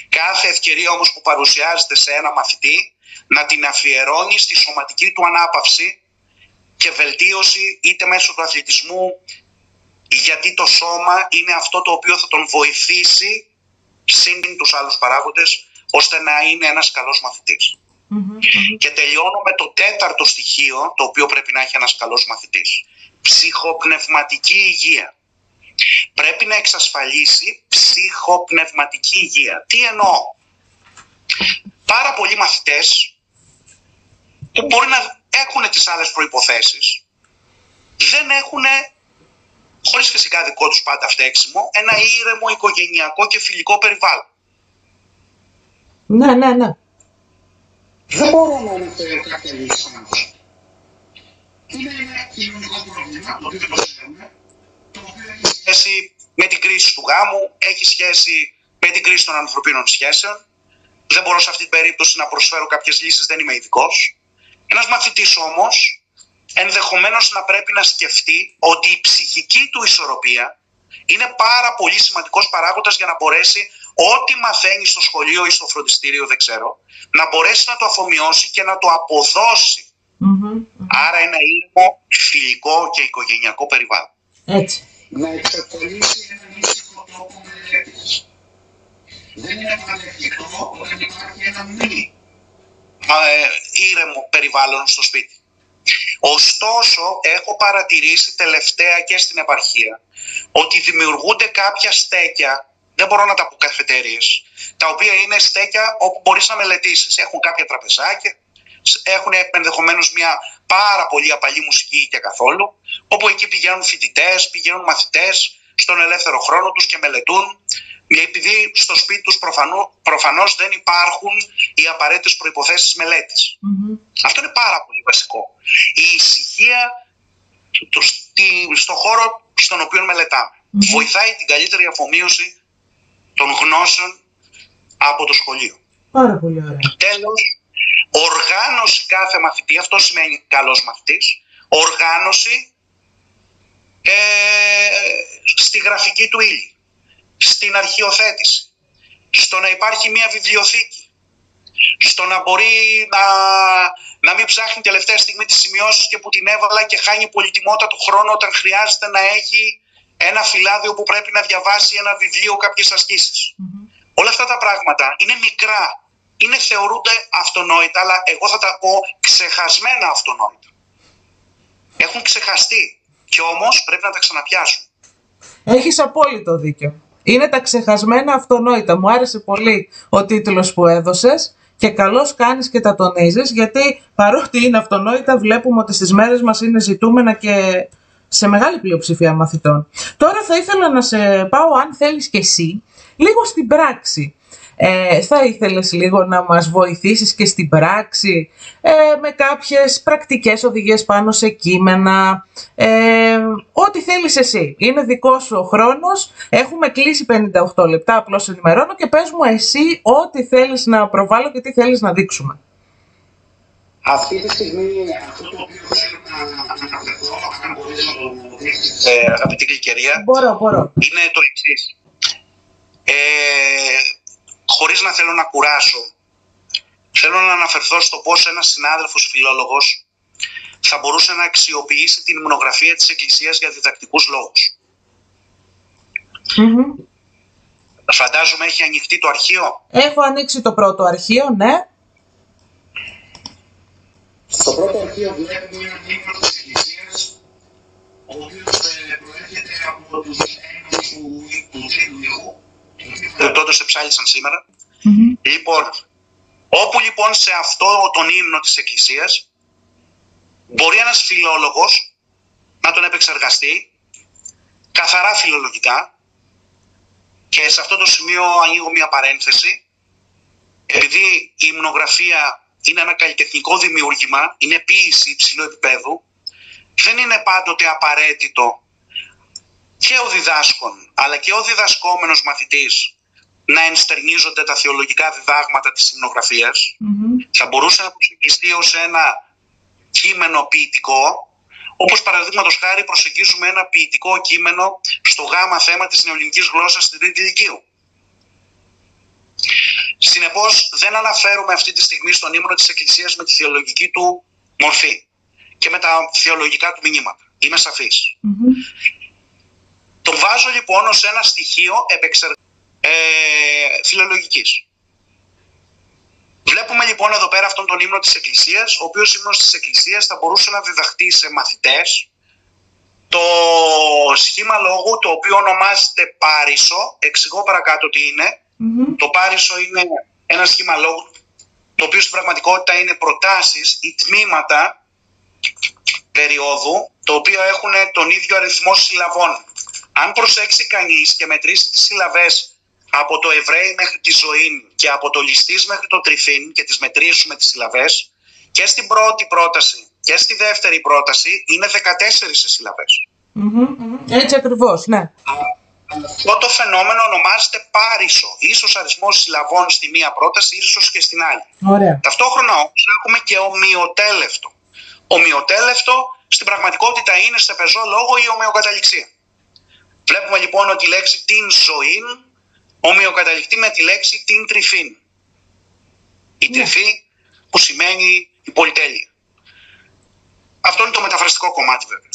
Κάθε ευκαιρία όμως που παρουσιάζεται σε ένα μαθητή να την αφιερώνει στη σωματική του ανάπαυση και βελτίωση είτε μέσω του αθλητισμού, γιατί το σώμα είναι αυτό το οποίο θα τον βοηθήσει συν τους άλλους παράγοντες ώστε να είναι ένας καλός μαθητής. Και τελειώνω με το τέταρτο στοιχείο το οποίο πρέπει να έχει ένας καλός μαθητής. Ψυχοπνευματική υγεία. Πρέπει να εξασφαλίσει ψυχοπνευματική υγεία. Τι εννοώ? Πάρα πολλοί μαθητές που μπορεί να έχουν τις άλλες προϋποθέσεις δεν έχουν, χωρίς φυσικά δικό τους πάντα φταίξιμο, ένα ήρεμο οικογενειακό και φιλικό περιβάλλον. Ναι. Δεν μπορώ να αναφέρω κάποια λύση. Είναι ένα κοινωνικό πρόβλημα, το οποίο το ξέρουμε, το οποίο έχει σχέση με την κρίση του γάμου, έχει σχέση με την κρίση των ανθρωπίνων σχέσεων. Δεν μπορώ σε αυτή την περίπτωση να προσφέρω κάποιες λύσεις, δεν είμαι ειδικός. Ένας μαθητής όμως ενδεχομένως να πρέπει να σκεφτεί ότι η ψυχική του ισορροπία είναι πάρα πολύ σημαντικός παράγοντας για να μπορέσει ό,τι μαθαίνει στο σχολείο ή στο φροντιστήριο, δεν ξέρω, να μπορέσει να το αφομοιώσει και να το αποδώσει. Άρα ένα ήρεμο, φιλικό και οικογενειακό περιβάλλον. Έτσι. Να εξασφαλίσει έναν ήσυχο τρόπο μελέτης. Δεν είναι παραδεκτικό όταν υπάρχει ένα μη ήρεμο περιβάλλον στο σπίτι. Ωστόσο, έχω παρατηρήσει τελευταία και στην επαρχία ότι δημιουργούνται κάποια στέκια, δεν μπορώ να τα πω καφετέριες, τα οποία είναι στέκια όπου μπορείς να μελετήσεις. Έχουν κάποια τραπεζάκια, έχουν ενδεχομένως μια πάρα πολύ απαλή μουσική και καθόλου, όπου εκεί πηγαίνουν φοιτητές, πηγαίνουν μαθητές στον ελεύθερο χρόνο τους και μελετούν, επειδή στο σπίτι τους προφανώς δεν υπάρχουν οι απαραίτητες προϋποθέσεις μελέτης. Αυτό είναι πάρα πολύ βασικό. Η ησυχία στο χώρο στον οποίο μελετάμε βοηθάει την καλύτερη αφομοίωση των γνώσεων από το σχολείο. Πάρα πολύ ωραία. Τέλος, οργάνωση κάθε μαθητή, αυτό σημαίνει καλός μαθητής, οργάνωση στη γραφική του ύλη, στην αρχιοθέτηση, στο να υπάρχει μια βιβλιοθήκη, στο να μπορεί να μην ψάχνει τελευταία στιγμή τις σημειώσεις και που την έβαλα και χάνει πολυτιμότατο χρόνο όταν χρειάζεται να έχει ένα φυλάδιο που πρέπει να διαβάσει ένα βιβλίο, κάποιες ασκήσεις. Όλα αυτά τα πράγματα είναι μικρά, θεωρούνται αυτονόητα, αλλά εγώ θα τα πω ξεχασμένα αυτονόητα. Έχουν ξεχαστεί και όμως πρέπει να τα ξαναπιάσουν. Έχεις απόλυτο δίκιο. Είναι τα ξεχασμένα αυτονόητα. Μου άρεσε πολύ ο τίτλος που έδωσες και καλώς κάνεις και τα τονίζεις, γιατί παρότι είναι αυτονόητα βλέπουμε ότι στις μέρες μας είναι ζητούμενα και σε μεγάλη πλειοψηφία μαθητών. Τώρα θα ήθελα να σε πάω, αν θέλεις και εσύ, λίγο στην πράξη. Θα ήθελες λίγο να μας βοηθήσεις και στην πράξη με κάποιες πρακτικές οδηγίες πάνω σε κείμενα, ό,τι θέλεις εσύ. Είναι δικός σου ο χρόνος, έχουμε κλείσει 58 λεπτά, απλώς ενημερώνω και πες μου εσύ ό,τι θέλεις να προβάλλω και τι θέλεις να δείξουμε. Αυτή τη στιγμή αυτό το οποίο θέλω να αναφερθώ, αν μπορείς να το δείξεις αγαπητή Γλυκερία, μπορώ. Είναι το εξής. Χωρίς να θέλω να κουράσω, θέλω να αναφερθώ στο πώς ένας συνάδελφος φιλόλογος θα μπορούσε να αξιοποιήσει την υμνογραφία της Εκκλησίας για διδακτικούς λόγους. Φαντάζομαι έχει ανοιχτεί το αρχείο. Έχω ανοίξει το πρώτο αρχείο, ναι. Στο πρώτο αρχείο βλέπουμε ένα μήνυμα της Εκκλησίας, ο οποίος προέρχεται από τους έννους του τρίτου ήχου, τότε σε ψάλισαν σήμερα. Λοιπόν, όπου λοιπόν σε αυτό τον ύμνο της Εκκλησίας μπορεί ένας φιλόλογος να τον επεξεργαστεί καθαρά φιλολογικά, και σε αυτό το σημείο ανοίγω μια παρένθεση, επειδή η υμνογραφία είναι ένα καλλιτεχνικό δημιούργημα, είναι ποίηση υψηλού επίπεδου, δεν είναι πάντοτε απαραίτητο και ο διδάσκων αλλά και ο διδασκόμενος μαθητής να ενστερνίζονται τα θεολογικά διδάγματα της υμνογραφίας. Θα μπορούσε να προσεγγιστεί ως ένα κείμενο ποιητικό, όπως παραδείγματος χάρη προσεγγίζουμε ένα ποιητικό κείμενο στο γάμα θέμα της νεοελληνικής γλώσσας στην τρίτη λυκείου. Συνεπώς δεν αναφέρουμε αυτή τη στιγμή στον ύμνο της Εκκλησίας με τη θεολογική του μορφή και με τα θεολογικά του μηνύματα. Είμαι σαφής. Το βάζω λοιπόν ως ένα στοιχείο φιλολογικής. Βλέπουμε λοιπόν εδώ πέρα αυτόν τον ύμνο της Εκκλησίας, ο οποίος ύμνος της Εκκλησίας θα μπορούσε να διδαχτεί σε μαθητές το σχήμα λόγου, το οποίο ονομάζεται πάρισο. Εξηγώ παρακάτω τι είναι. Το πάρισο είναι ένα σχήμα λόγου, το οποίο στην πραγματικότητα είναι προτάσεις ή τμήματα περίοδου, το οποίο έχουν τον ίδιο αριθμό συλλαβών. Αν προσέξει κανείς και μετρήσει τις συλλαβές από το Εβραίοι μέχρι τη ζωή και από το ληστής μέχρι το τριφύν και τις μετρήσουμε τις συλλαβές, και στην πρώτη πρόταση και στη δεύτερη πρόταση είναι 14 συλλαβές. Έτσι ακριβώς, ναι. Αυτό το φαινόμενο ονομάζεται πάρισο, ίσως αριθμός συλλαβών στη μία πρόταση, ίσως και στην άλλη. Ωραία. Ταυτόχρονα όμως έχουμε και ομοιοτέλευτο. Ομοιοτέλευτο στην πραγματικότητα είναι σε πεζό λόγο η ομοιοκαταληξία. Βλέπουμε λοιπόν ότι η λέξη την ζωήν ομοιοκαταληκτεί με τη λέξη την τρυφήν. Η τρυφή που σημαίνει η πολυτέλεια. Αυτό είναι το μεταφραστικό κομμάτι βέβαια.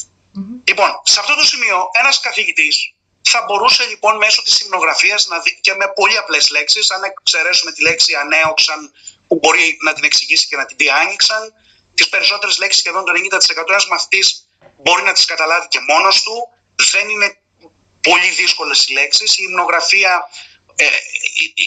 Λοιπόν, σε αυτό το σημείο ένας καθηγητής θα μπορούσε λοιπόν μέσω της υμνογραφίας να δει, και με πολύ απλές λέξεις, αν εξαιρέσουμε τη λέξη ανέωξαν που μπορεί να την εξηγήσει και να την πει άνοιξαν, τις περισσότερες λέξεις, σχεδόν το 90% ένας μαθητής μπορεί να τις καταλάβει και μόνος του. Δεν είναι πολύ δύσκολες οι λέξεις. Η υμνογραφία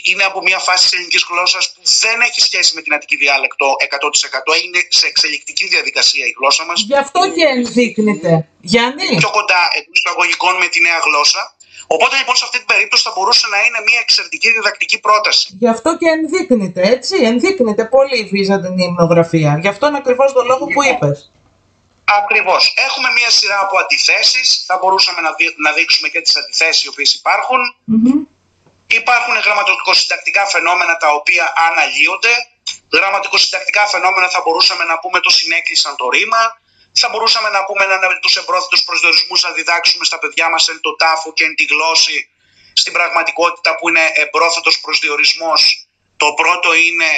είναι από μια φάση της ελληνικής γλώσσας που δεν έχει σχέση με την αττική διάλεκτο 100%. Είναι σε εξελικτική διαδικασία η γλώσσα μας. Γι' αυτό και ενδείκνυται. Γιάννη. Πιο κοντά εντός εισαγωγικών με τη νέα γλώσσα. Οπότε λοιπόν σε αυτή την περίπτωση θα μπορούσε να είναι μια εξαιρετική διδακτική πρόταση. Γι' αυτό και ενδείκνυται, έτσι. Ενδείκνυται πολύ η βίζαντινη υμνογραφία. Γι' αυτό είναι ακριβώς το λόγο που είπες. Ακριβώς. Έχουμε μια σειρά από αντιθέσεις. Θα μπορούσαμε να δείξουμε και τις αντιθέσεις οι οποίες υπάρχουν. Υπάρχουν γραμματικοσυντακτικά φαινόμενα τα οποία αναλύονται. Γραμματικοσυντακτικά φαινόμενα θα μπορούσαμε να πούμε το συνέκλεισαν το ρήμα. Θα μπορούσαμε να πούμε τους εμπρόθετους προσδιορισμούς να διδάξουμε στα παιδιά μας εν το τάφο και εν τη γλώσση. Στην πραγματικότητα που είναι εμπρόθετος προσδιορισμός, το πρώτο είναι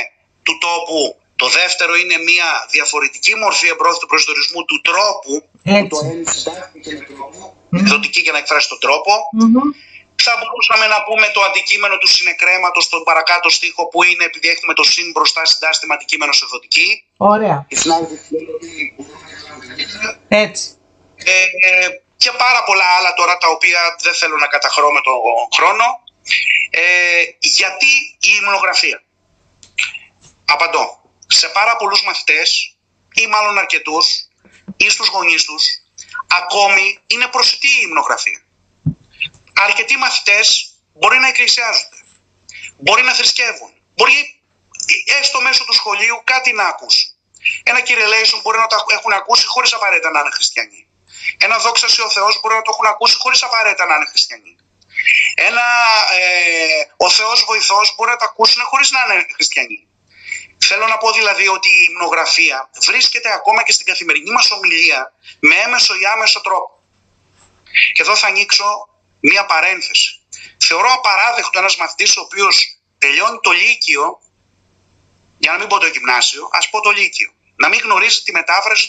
του τόπου, το δεύτερο είναι μια διαφορετική μορφή εμπρόθετου προσδιορισμού του τρόπου. Το εν συντάχθηκε και με τρόπο, εκδοτική για να εκφράσει τον τρόπο. Θα μπορούσαμε να πούμε το αντικείμενο του συνεκρέματος στον παρακάτω στίχο που είναι, επειδή έχουμε το συν μπροστά, συντάστημα αντικείμενο σε δοτική. Ωραία. Έτσι. Και πάρα πολλά άλλα τώρα τα οποία δεν θέλω να καταχρώ με τον χρόνο. Γιατί η υμνογραφία? Απαντώ. Σε πάρα πολλούς μαθητές ή μάλλον αρκετούς ή στους γονείς τους ακόμη είναι προσιτή η υμνογραφία. Αρκετοί μαθητές μπορεί να εκκλησιάζονται, μπορεί να θρησκεύουν, μπορεί έστω μέσω του σχολείου κάτι να ακούσουν. Ένα Kyrieleison μπορεί να το έχουν ακούσει χωρίς απαραίτητα να είναι χριστιανοί. Ένα δόξα σοι ο Θεός μπορεί να το έχουν ακούσει χωρίς απαραίτητα να είναι χριστιανοί. Ο Θεός βοηθός μπορεί να το ακούσουν χωρίς να είναι χριστιανοί. Θέλω να πω δηλαδή ότι η υμνογραφία βρίσκεται ακόμα και στην καθημερινή μας ομιλία με έμεσο ή άμεσο τρόπο. Και εδώ θα ανοίξω μία παρένθεση. Θεωρώ απαράδεκτο ένας μαθητής ο οποίος τελειώνει το Λύκειο για να μην πω το γυμνάσιο, ας πω το λύκειο, να μην γνωρίζει τη μετάφραση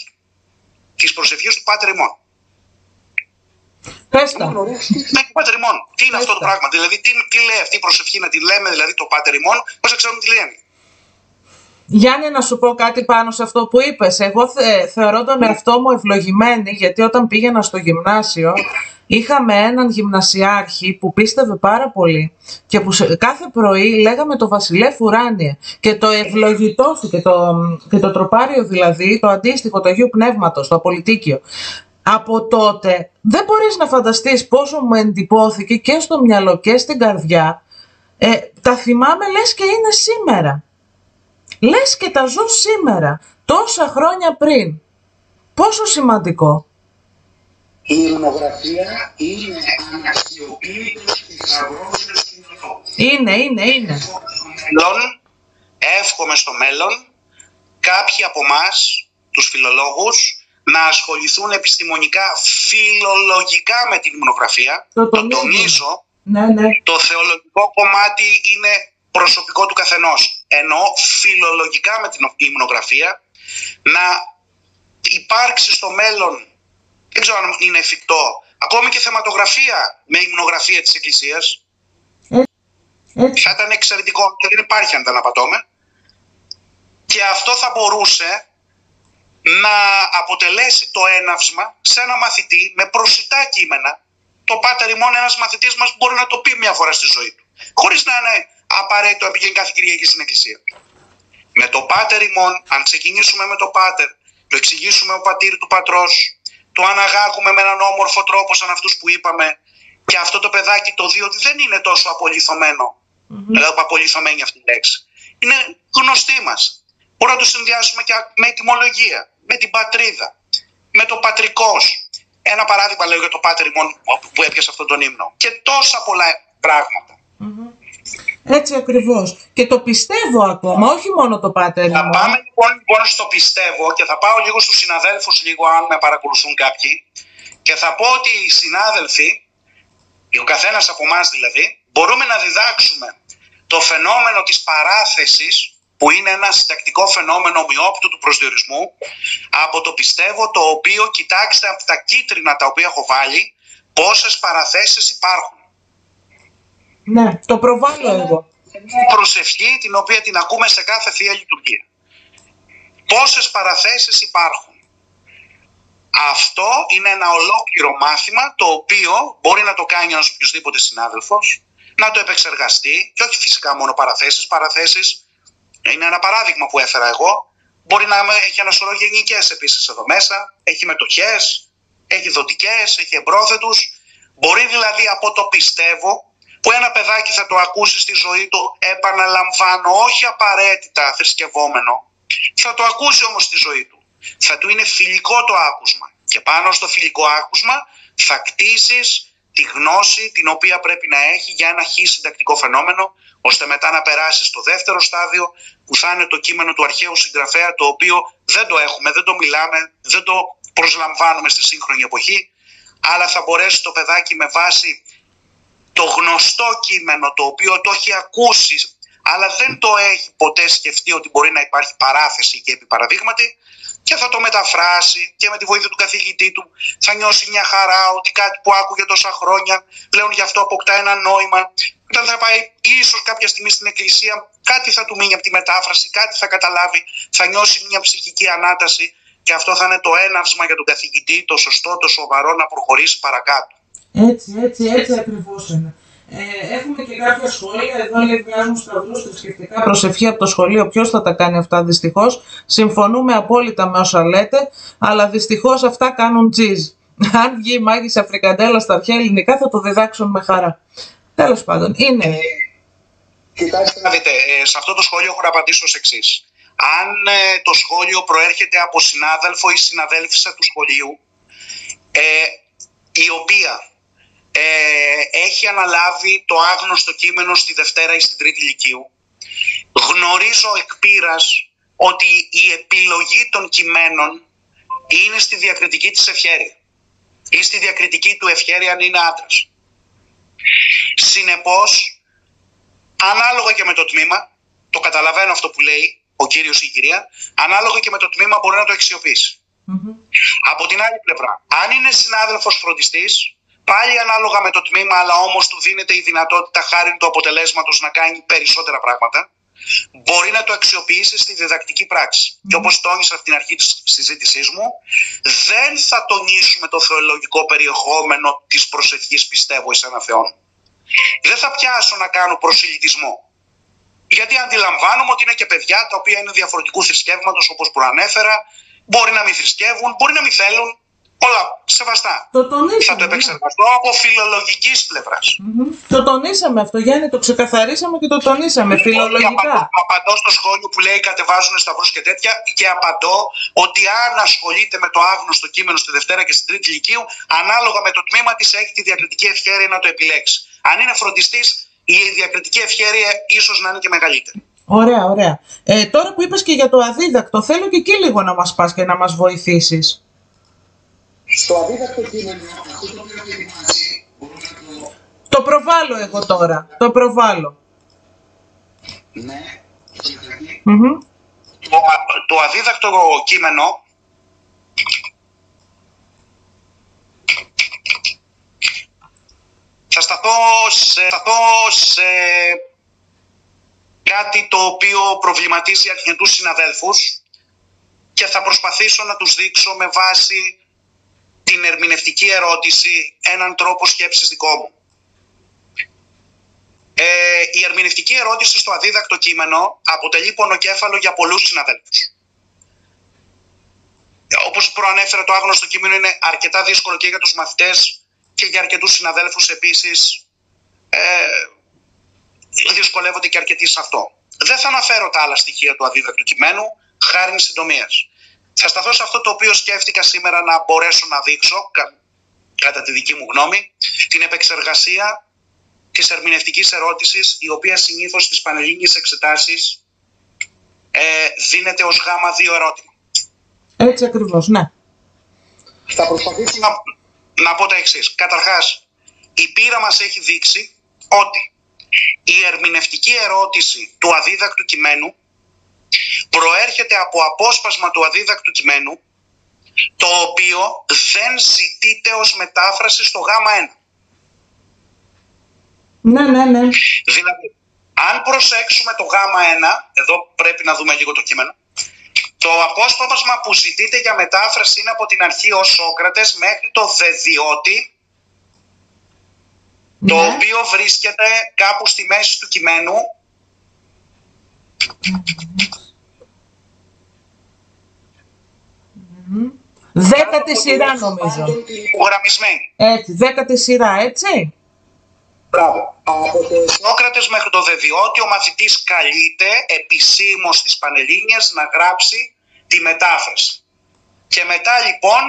της προσευχής του Πάτερ ημών. Πες τα. Πάτερ ημών. Τι είναι αυτό το πράγμα? Δηλαδή, τι λέει αυτή η προσευχή, να τη λέμε δηλαδή το Πάτερ ημών, πώς θα ξέρουμε τι λένε? Γιάννη, να σου πω κάτι πάνω σε αυτό που είπες. Εγώ θεωρώ τον εαυτό μου ευλογημένη, γιατί όταν πήγαινα στο γυμνάσιο είχαμε έναν γυμνασιάρχη που πίστευε πάρα πολύ και που κάθε πρωί λέγαμε το Βασιλεύ Ουράνιε και το ευλογητό σου και το τροπάριο, δηλαδή το αντίστοιχο του Αγίου Πνεύματος, το απολυτίκιο. Από τότε δεν μπορείς να φανταστείς πόσο μου εντυπώθηκε και στο μυαλό και στην καρδιά. Τα θυμάμαι λες και είναι σήμερα. Λες και τα ζω σήμερα, τόσα χρόνια πριν. Πόσο σημαντικό. Η υμνογραφία είναι αναξιοποιητός θησαυρός του κοινωνικού. Είναι. Εύχομαι στο μέλλον κάποιοι από εμάς, τους φιλολόγους, να ασχοληθούν επιστημονικά, φιλολογικά με την υμνογραφία. Το τονίζω. Ναι. Το θεολογικό κομμάτι είναι προσωπικό του καθενός. Ενώ φιλολογικά με την υμνογραφία να υπάρξει στο μέλλον, δεν ξέρω αν είναι εφικτό, ακόμη και θεματογραφία με υμνογραφία της Εκκλησίας. Θα ήταν εξαιρετικό και δεν υπάρχει αν δεν απατώμε. Και αυτό θα μπορούσε να αποτελέσει το έναυσμα σε ένα μαθητή με προσιτά κείμενα. Το Πάτερ ημών, ένας μαθητής μας μπορεί να το πει μια φορά στη ζωή του, χωρίς να είναι απαραίτητο να πηγαίνει κάθε Κυριακή στην Εκκλησία. Με το Πάτερ ημών, αν ξεκινήσουμε με το Πάτερ, το εξηγήσουμε ο πατήρ του πατρός, το αναγάγουμε με έναν όμορφο τρόπο σαν αυτούς που είπαμε, και αυτό το παιδάκι το δει ότι δεν είναι τόσο απολυθωμένο, δηλαδή απολυθωμένη αυτή η λέξη. Είναι γνωστή μας. Μπορούμε να το συνδυάσουμε και με ετυμολογία, με την πατρίδα, με το πατρικός. Ένα παράδειγμα λέω για το Πάτερ ημών που έπιασε αυτόν τον ύμνο. Και τόσα πολλά πράγματα. Έτσι ακριβώς. Και το πιστεύω ακόμα, όχι μόνο το Πάτερ ημών. Θα πάμε λοιπόν στο πιστεύω και θα πάω λίγο στους συναδέλφους, λίγο αν με παρακολουθούν κάποιοι, και θα πω ότι οι συνάδελφοι, ο καθένας από εμάς δηλαδή, μπορούμε να διδάξουμε το φαινόμενο της παράθεσης, που είναι ένα συντακτικό φαινόμενο ομοιόπτου του προσδιορισμού, από το πιστεύω, το οποίο, κοιτάξτε από τα κίτρινα τα οποία έχω βάλει, πόσες παραθέσεις υπάρχουν. Ναι, το προβάλλω εγώ. Μια προσευχή την οποία την ακούμε σε κάθε Θεία Λειτουργία. Πόσες παραθέσεις υπάρχουν. Αυτό είναι ένα ολόκληρο μάθημα, το οποίο μπορεί να το κάνει ένας οποιοσδήποτε συνάδελφος, να το επεξεργαστεί, και όχι φυσικά μόνο παραθέσεις. Παραθέσεις είναι ένα παράδειγμα που έφερα εγώ. Μπορεί να έχει ένα σωρό γενικές επίσης εδώ μέσα. Έχει μετοχές, έχει δοτικές, έχει εμπρόθετους. Μπορεί δηλαδή από το πιστεύω, που ένα παιδάκι θα το ακούσει στη ζωή του, επαναλαμβάνω, όχι απαραίτητα θρησκευόμενο, θα το ακούσει όμως στη ζωή του. Θα του είναι φιλικό το άκουσμα. Και πάνω στο φιλικό άκουσμα θα κτίσεις τη γνώση την οποία πρέπει να έχει για ένα συντακτικό φαινόμενο, ώστε μετά να περάσει στο δεύτερο στάδιο, που θα είναι το κείμενο του αρχαίου συγγραφέα, το οποίο δεν το έχουμε, δεν το μιλάμε, δεν το προσλαμβάνουμε στη σύγχρονη εποχή, αλλά θα μπορέσει το παιδάκι με βάση το γνωστό κείμενο, το οποίο το έχει ακούσει, αλλά δεν το έχει ποτέ σκεφτεί ότι μπορεί να υπάρχει παράθεση και επιπαραδείγματι, και θα το μεταφράσει και με τη βοήθεια του καθηγητή του θα νιώσει μια χαρά ότι κάτι που άκουγε τόσα χρόνια πλέον γι' αυτό αποκτά ένα νόημα. Όταν θα πάει ίσως κάποια στιγμή στην εκκλησία, κάτι θα του μείνει από τη μετάφραση, κάτι θα καταλάβει, θα νιώσει μια ψυχική ανάταση, και αυτό θα είναι το έναυσμα για τον καθηγητή, το σωστό, το σοβαρό, να προχωρήσει παρακάτω. Έτσι ακριβώς είναι. Έχουμε και κάποια σχόλια. Εδώ λέει βγάζουν σταυρούς θρησκευτικά προσευχή από το σχολείο. Ποιος θα τα κάνει αυτά, δυστυχώς. Συμφωνούμε απόλυτα με όσα λέτε, αλλά δυστυχώς αυτά κάνουν τζιζ. Αν βγει η μάγισσα Φρικαντέλα στα αρχαία ελληνικά, θα το διδάξουν με χαρά. Τέλος πάντων, είναι. Κοιτάξτε να δείτε, σε αυτό το σχόλιο έχω να απαντήσω ως εξής. Αν το σχόλιο προέρχεται από συνάδελφο ή συναδέλφισσα του σχολείου, η οποία έχει αναλάβει το άγνωστο κείμενο στη Δευτέρα ή στην Τρίτη Λυκείου, γνωρίζω εκ πείρας ότι η επιλογή των κειμένων είναι στη διακριτική της ευχέρεια ή στη διακριτική του ευχέρεια αν είναι άντρας. Συνεπώς, ανάλογα και με το τμήμα, το καταλαβαίνω αυτό που λέει, ο κύριος ή η κυρία, ανάλογα και με το τμήμα μπορεί να το αξιοποιήσει. Από την άλλη πλευρά, αν είναι συνάδελφος φροντιστής, πάλι ανάλογα με το τμήμα, αλλά όμως του δίνεται η δυνατότητα χάρη του αποτελέσματος να κάνει περισσότερα πράγματα, μπορεί να το αξιοποιήσει στη διδακτική πράξη. Και όπως τόνισα στην αρχή της συζήτησής μου, δεν θα τονίσουμε το θεολογικό περιεχόμενο της προσευχής πιστεύω εις ένα Θεόν. Δεν θα πιάσω να κάνω προσιλητισμό. Γιατί αντιλαμβάνομαι ότι είναι και παιδιά τα οποία είναι διαφορετικού θρησκεύματος, όπως προανέφερα, μπορεί να μην θρησκεύουν, μπορεί να μην θέλουν. Όλα σεβαστά. Θα το επεξεργαστώ από φιλολογικής πλευράς. Το τονίσαμε αυτό, Γιάννη, το ξεκαθαρίσαμε και το τονίσαμε φιλολογικά. Απαντώ στο σχόλιο που λέει κατεβάζουν σταυρούς και τέτοια και απαντώ ότι αν ασχολείται με το άγνωστο κείμενο στη Δευτέρα και στην Τρίτη Λυκείου, ανάλογα με το τμήμα της έχει τη διακριτική ευχέρεια να το επιλέξει. Αν είναι φροντιστής, η διακριτική ευχέρεια ίσως να είναι και μεγαλύτερη. Ωραία, ωραία. Τώρα που είπες και για το αδίδακτο, θέλω και εκεί λίγο να μας πας και να μας βοηθήσεις. Στο αδίδακτο κείμενο, το προβάλλω εγώ τώρα. Το προβάλλω. Ναι. Το αδίδακτο κείμενο θα σταθώ σε κάτι το οποίο προβληματίζει αρκετούς συναδέλφους και θα προσπαθήσω να τους δείξω με βάση την ερμηνευτική ερώτηση έναν τρόπο σκέψης δικό μου. Η ερμηνευτική ερώτηση στο αδίδακτο κείμενο αποτελεί πονοκέφαλο για πολλούς συναδέλφους. Όπως προανέφερα, το άγνωστο κείμενο είναι αρκετά δύσκολο και για τους μαθητές και για αρκετούς συναδέλφους επίσης. Δυσκολεύονται και αρκετοί σε αυτό. Δεν θα αναφέρω τα άλλα στοιχεία του αδίδακτου κειμένου, χάριν συντομίας. Θα σταθώ σε αυτό το οποίο σκέφτηκα σήμερα να μπορέσω να δείξω, κατά τη δική μου γνώμη, την επεξεργασία της ερμηνευτικής ερώτησης, η οποία συνήθως στις πανελλήνιες εξετάσεις δίνεται ως Γ2 ερώτημα. Έτσι ακριβώς, ναι. Θα προσπαθήσω να πω τα εξής. Καταρχάς, η πείρα μας έχει δείξει ότι η ερμηνευτική ερώτηση του αδίδακτου κειμένου προέρχεται από απόσπασμα του αδίδακτου κειμένου, το οποίο δεν ζητείται ως μετάφραση στο Γ1. Ναι. Δηλαδή, αν προσέξουμε το Γ1, εδώ πρέπει να δούμε λίγο το κείμενο, το απόσπασμα που ζητείται για μετάφραση είναι από την αρχή ο Σόκρατες μέχρι το δεδιώτη, το οποίο βρίσκεται κάπου στη μέση του κειμένου. 10η σειρά νομίζω. Γραμμισμένη. Έτσι, 10η σειρά, έτσι. Μπράβο. Από το Σόκρατες μέχρι το δεδιώτη ο μαθητής καλείται επισήμως στις Πανελλήνιες να γράψει τη μετάφραση. Και μετά λοιπόν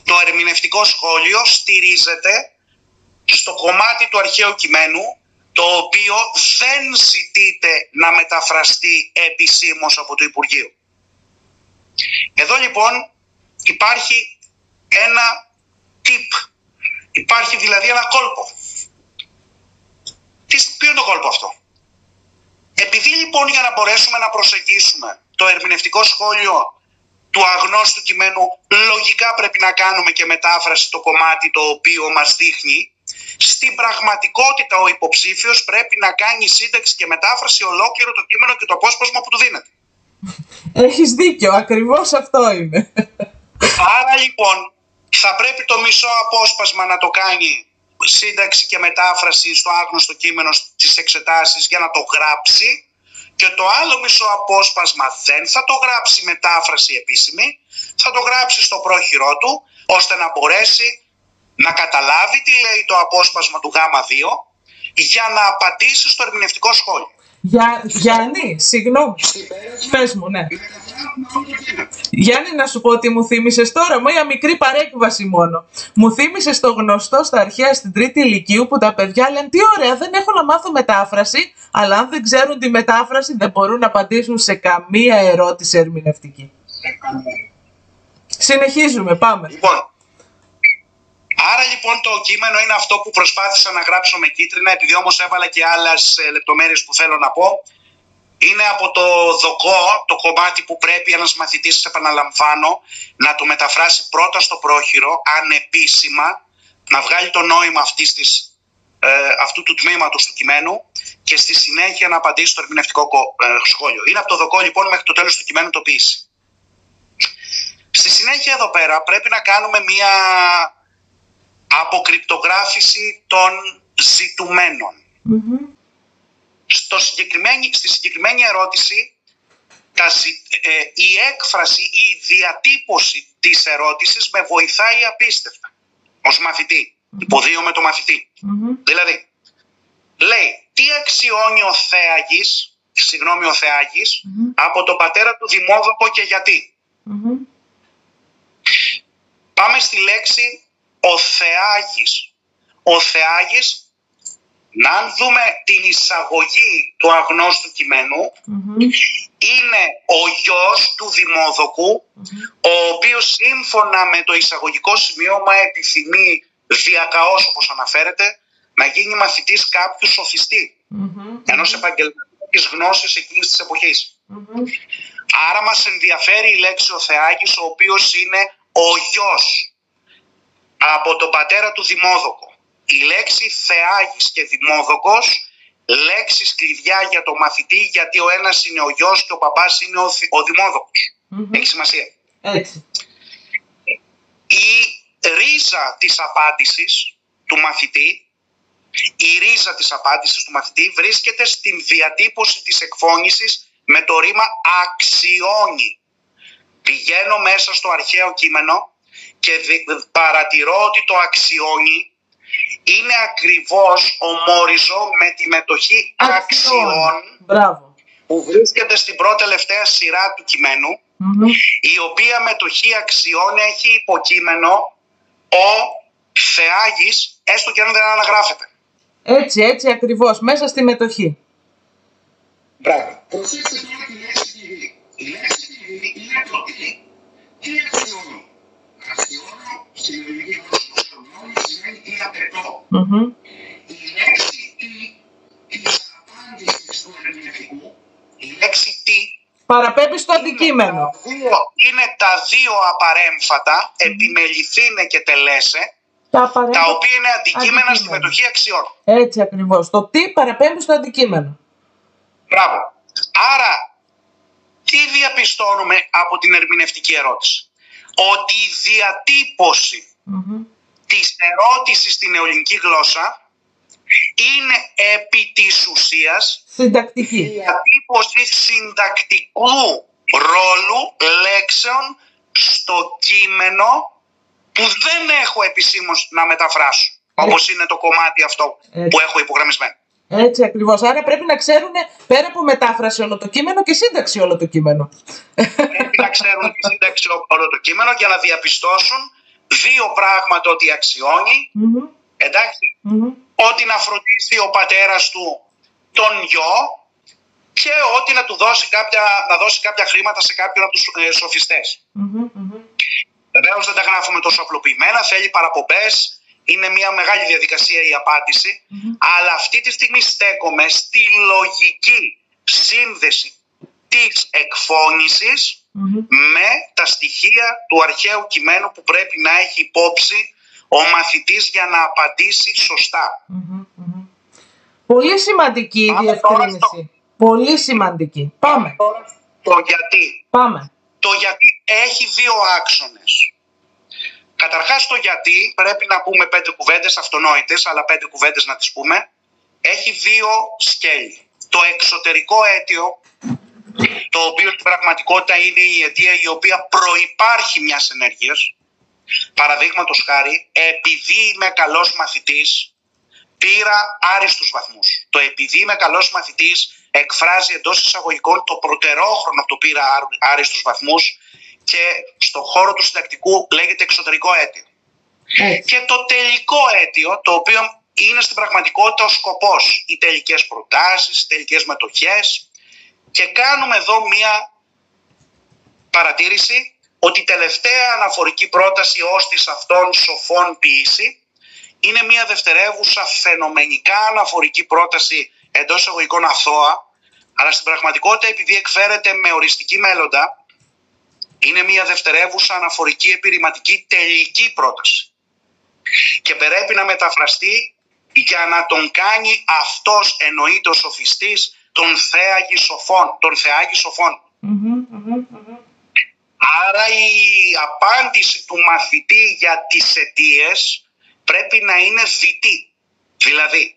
το ερμηνευτικό σχόλιο στηρίζεται στο κομμάτι του αρχαίου κειμένου, το οποίο δεν ζητείται να μεταφραστεί επισήμως από το Υπουργείο. Εδώ λοιπόν υπάρχει ένα tip, υπάρχει δηλαδή ένα κόλπο. Ποιο είναι το κόλπο αυτό? Επειδή λοιπόν για να μπορέσουμε να προσεγγίσουμε το ερμηνευτικό σχόλιο του αγνώστου κειμένου, λογικά πρέπει να κάνουμε και μετάφραση το κομμάτι το οποίο μας δείχνει, στην πραγματικότητα ο υποψήφιος πρέπει να κάνει σύνταξη και μετάφραση ολόκληρο το κείμενο και το απόσπασμα που του δίνεται. Έχεις δίκιο, ακριβώς αυτό είναι. Άρα λοιπόν θα πρέπει το μισό απόσπασμα να το κάνει σύνταξη και μετάφραση στο άγνωστο κείμενο στις εξετάσεις για να το γράψει, και το άλλο μισό απόσπασμα δεν θα το γράψει μετάφραση επίσημη, θα το γράψει στο πρόχειρό του, ώστε να μπορέσει να καταλάβει τι λέει το απόσπασμα του Γ2 για να απαντήσει στο ερμηνευτικό σχόλιο. Γιάννη, συγγνώμη, πες μου, ναι. Γιάννη, να σου πω ότι μου θύμισες τώρα, μια μικρή παρέκβαση μόνο. Μου θύμισες το γνωστό στα αρχαία στην Τρίτη Λυκείου που τα παιδιά λένε τι ωραία, δεν έχω να μάθω μετάφραση, αλλά αν δεν ξέρουν τη μετάφραση δεν μπορούν να απαντήσουν σε καμία ερώτηση ερμηνευτική. Συνεχίζουμε, πάμε. Άρα λοιπόν το κείμενο είναι αυτό που προσπάθησα να γράψω με κίτρινα, επειδή όμως έβαλα και άλλες λεπτομέρειες που θέλω να πω. Είναι από το δοκό, το κομμάτι που πρέπει ένας μαθητής, επαναλαμβάνω, να το μεταφράσει πρώτα στο πρόχειρο, ανεπίσημα, να βγάλει το νόημα αυτού του τμήματος του κειμένου και στη συνέχεια να απαντήσει στο ερμηνευτικό σχόλιο. Είναι από το δοκό λοιπόν μέχρι το τέλος του κειμένου το ποίηση. Στη συνέχεια εδώ πέρα πρέπει να κάνουμε μία αποκρυπτογράφηση των ζητουμένων. Στη συγκεκριμένη ερώτηση η έκφραση, η διατύπωση της ερώτησης με βοηθάει απίστευτα ως μαθητή. Υποδείο με το μαθητή. Δηλαδή, λέει τι αξιώνει ο Θεάγης από τον πατέρα του Δημόδοκο και γιατί. Πάμε στη λέξη ο Θεάγης. Ο Θεάγης, να δούμε την εισαγωγή του αγνώστου κειμένου, είναι ο γιος του Δημόδοκου, ο οποίος σύμφωνα με το εισαγωγικό σημείωμα επιθυμεί διακαώς, όπως αναφέρεται, να γίνει μαθητής κάποιου σοφιστή, ενός επαγγελματικής γνώσης εκείνης της εποχής. Άρα μας ενδιαφέρει η λέξη ο Θεάγης, ο οποίος είναι ο γιος από τον πατέρα του Δημόδοκο. Η λέξη Θεάγης και Δημόδοκος, λέξεις κλειδιά για το μαθητή, γιατί ο ένας είναι ο γιος και ο παπάς είναι ο Δημόδοκος. Έχει σημασία. Έτσι. Η ρίζα της απάντησης του μαθητή, βρίσκεται στην διατύπωση της εκφώνησης με το ρήμα αξιώνει. Πηγαίνω μέσα στο αρχαίο κείμενο και παρατηρώ ότι το αξιώνει είναι ακριβώς ομόριζο με τη μετοχή αξιών που βρίσκεται στην πρώτη τελευταία σειρά του κειμένου, η οποία μετοχή αξιών έχει υποκείμενο ο Θεάγης, έστω και αν δεν αναγράφεται. Έτσι ακριβώς, μέσα στη μετοχή. Μπράβο. Προσέξτε τώρα τη λέξη κλειδί. Η λέξη κλειδί είναι το τι. Τι αξιώνω. Αξιώνω στην ελληνική γλώσσα σημαίνει τι απαιτώ. Η λέξη τι της απάντησης του ερμηνευτικού, η λέξη τι παραπέμπει στο αντικείμενο. Είναι τα δύο απαρέμφατα, επιμεληθήνε και τελέσε, τα οποία είναι αντικείμενα στη μετοχή αξιών. Έτσι ακριβώς. Το τι παραπέμπει στο αντικείμενο. Μπράβο. Άρα, τι διαπιστώνουμε από την ερμηνευτική ερώτηση. Ότι η διατύπωση της ερώτησης στην νεοελληνική γλώσσα είναι επί της ουσίας συντακτική. Διατύπωση συντακτικού ρόλου λέξεων στο κείμενο που δεν έχω επισήμως να μεταφράσω. Όπως είναι το κομμάτι αυτό που έχω υπογραμμισμένο. Έτσι ακριβώς. Άρα πρέπει να ξέρουν πέρα από μετάφραση όλο το κείμενο και σύνταξη όλο το κείμενο. Πρέπει να ξέρουν και σύνταξη όλο το κείμενο για να διαπιστώσουν δύο πράγματα ότι αξιώνει. Εντάξει. Ότι να φροντίσει ο πατέρας του τον γιο και ότι να του δώσει κάποια χρήματα σε κάποιον από τους σοφιστές. Βεβαίως δεν τα γράφουμε τόσο απλοποιημένα, θέλει παραπομπές. Είναι μια μεγάλη διαδικασία η απάντηση, αλλά αυτή τη στιγμή στέκομαι στη λογική σύνδεση της εκφώνησης με τα στοιχεία του αρχαίου κειμένου που πρέπει να έχει υπόψη ο μαθητής για να απαντήσει σωστά. Πολύ σημαντική η διευκρίνηση. Πολύ σημαντική. Πάμε. Το γιατί. Πάμε. Το γιατί έχει δύο άξονες. Καταρχάς το γιατί, πρέπει να πούμε 5 κουβέντες αυτονόητες, αλλά 5 κουβέντες να τις πούμε, έχει δύο σκέλη. Το εξωτερικό αίτιο, το οποίο στην πραγματικότητα είναι η αιτία η οποία προϋπάρχει μιας ενέργειας. Παραδείγματος χάρη, επειδή είμαι καλός μαθητής, πήρα άριστους βαθμούς. Το επειδή είμαι καλός μαθητής εκφράζει εντός εισαγωγικών το προτερόχρονο το πήρα άριστους βαθμούς και στον χώρο του συντακτικού λέγεται εξωτερικό αίτιο. Και το τελικό αίτιο, το οποίο είναι στην πραγματικότητα ο σκοπός, οι τελικές προτάσεις, οι τελικές μετοχές, και κάνουμε εδώ μία παρατήρηση ότι η τελευταία αναφορική πρόταση ως της αυτών σοφών ποίηση είναι μία δευτερεύουσα φαινομενικά αναφορική πρόταση εντός εισαγωγικών αθώα, αλλά στην πραγματικότητα, επειδή εκφέρεται με οριστική μέλλοντα, είναι μια δευτερεύουσα αναφορική επιρρηματική τελική πρόταση. Και πρέπει να μεταφραστεί για να τον κάνει αυτός, εννοείται ο σοφιστής, τον θεάγη σοφών. Άρα η απάντηση του μαθητή για τις αιτίες πρέπει να είναι δυτή. Δηλαδή,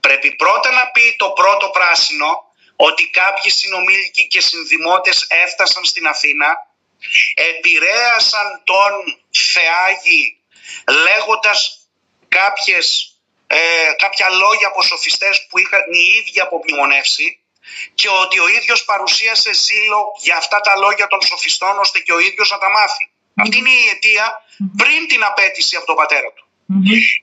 πρέπει πρώτα να πει το πρώτο πράσινο, ότι κάποιοι συνομήλικοι και συνδημότες έφτασαν στην Αθήνα, επηρέασαν τον θεάγη λέγοντας κάποια λόγια από σοφιστές που είχαν οι ίδιοι απομνημονεύσει, και ότι ο ίδιος παρουσίασε ζήλο για αυτά τα λόγια των σοφιστών, ώστε και ο ίδιος να τα μάθει. Αυτή είναι η αιτία πριν την απέτηση από τον πατέρα του.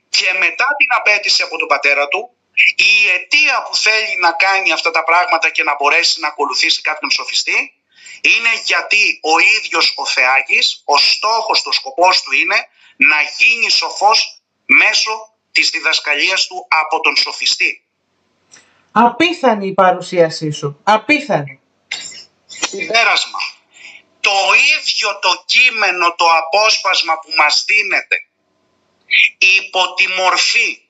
Και μετά την απέτηση από τον πατέρα του, η αιτία που θέλει να κάνει αυτά τα πράγματα και να μπορέσει να ακολουθήσει κάποιον σοφιστή, είναι γιατί ο ίδιος ο θεάγης, ο στόχος του, ο σκοπός του είναι να γίνει σοφός μέσω της διδασκαλίας του από τον σοφιστή. Απίθανη η παρουσίασή σου. Απίθανη. Συμπέρασμα. Το ίδιο το κείμενο, το απόσπασμα που μας δίνεται υπό τη μορφή,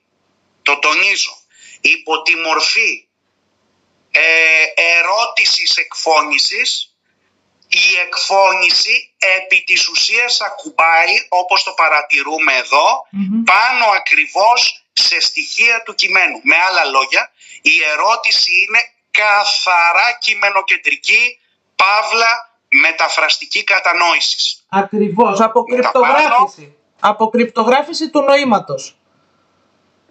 το τονίζω, υπό τη μορφή ερώτησης εκφώνησης, η εκφώνηση επί της ουσίας ακουμπάει, όπως το παρατηρούμε εδώ, πάνω ακριβώς σε στοιχεία του κειμένου. Με άλλα λόγια, η ερώτηση είναι καθαρά κειμενοκεντρική, παύλα μεταφραστική κατανόησης. Ακριβώς, αποκρυπτογράφηση του νοήματος.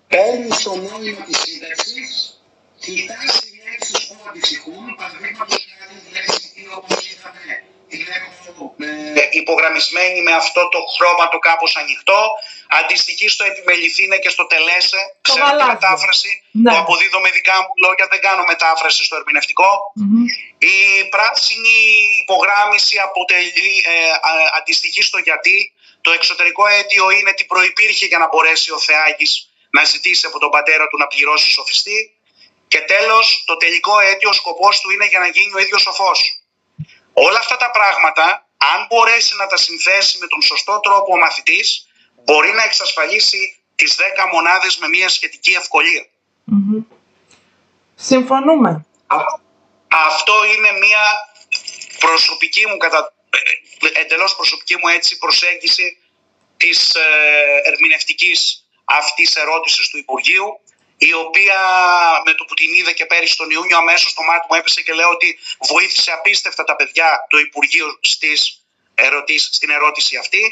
Παίρνεις το νόημα της σύνταξης, κοιτάς τη λέξη του αντιστοιχούν, παραδείγματος χάρη τη λέξη τι, όπως είδαμε, την έχω υπογραμμισμένη με αυτό το χρώμα το κάπως ανοιχτό, αντιστοιχεί στο επιμεληθήνε και στο τελέσε, ξέρω τη μετάφραση, το αποδίδω με δικά μου λόγια, δεν κάνω μετάφραση στο ερμηνευτικό. Η πράσινη υπογράμμιση αντιστοιχεί στο γιατί, το εξωτερικό αίτιο είναι τι προϋπήρχε για να μπορέσει ο θεάγης να ζητήσει από τον πατέρα του να πληρώσει σοφιστή. Και τέλος, το τελικό αίτιο, ο σκοπός του είναι για να γίνει ο ίδιος σοφός. Όλα αυτά τα πράγματα, αν μπορέσει να τα συνθέσει με τον σωστό τρόπο ο μαθητής, μπορεί να εξασφαλίσει τις 10 μονάδες με μια σχετική ευκολία. Συμφωνούμε. Αυτό είναι μια προσωπική μου, εντελώς προσωπική μου έτσι, προσέγγιση της ερμηνευτικής αυτής ερώτησης του Υπουργείου, η οποία με το που την είδε και πέρυσι τον Ιούνιο αμέσως το μάτι μου έπεσε και λέω ότι βοήθησε απίστευτα τα παιδιά το Υπουργείο στην ερώτηση αυτή,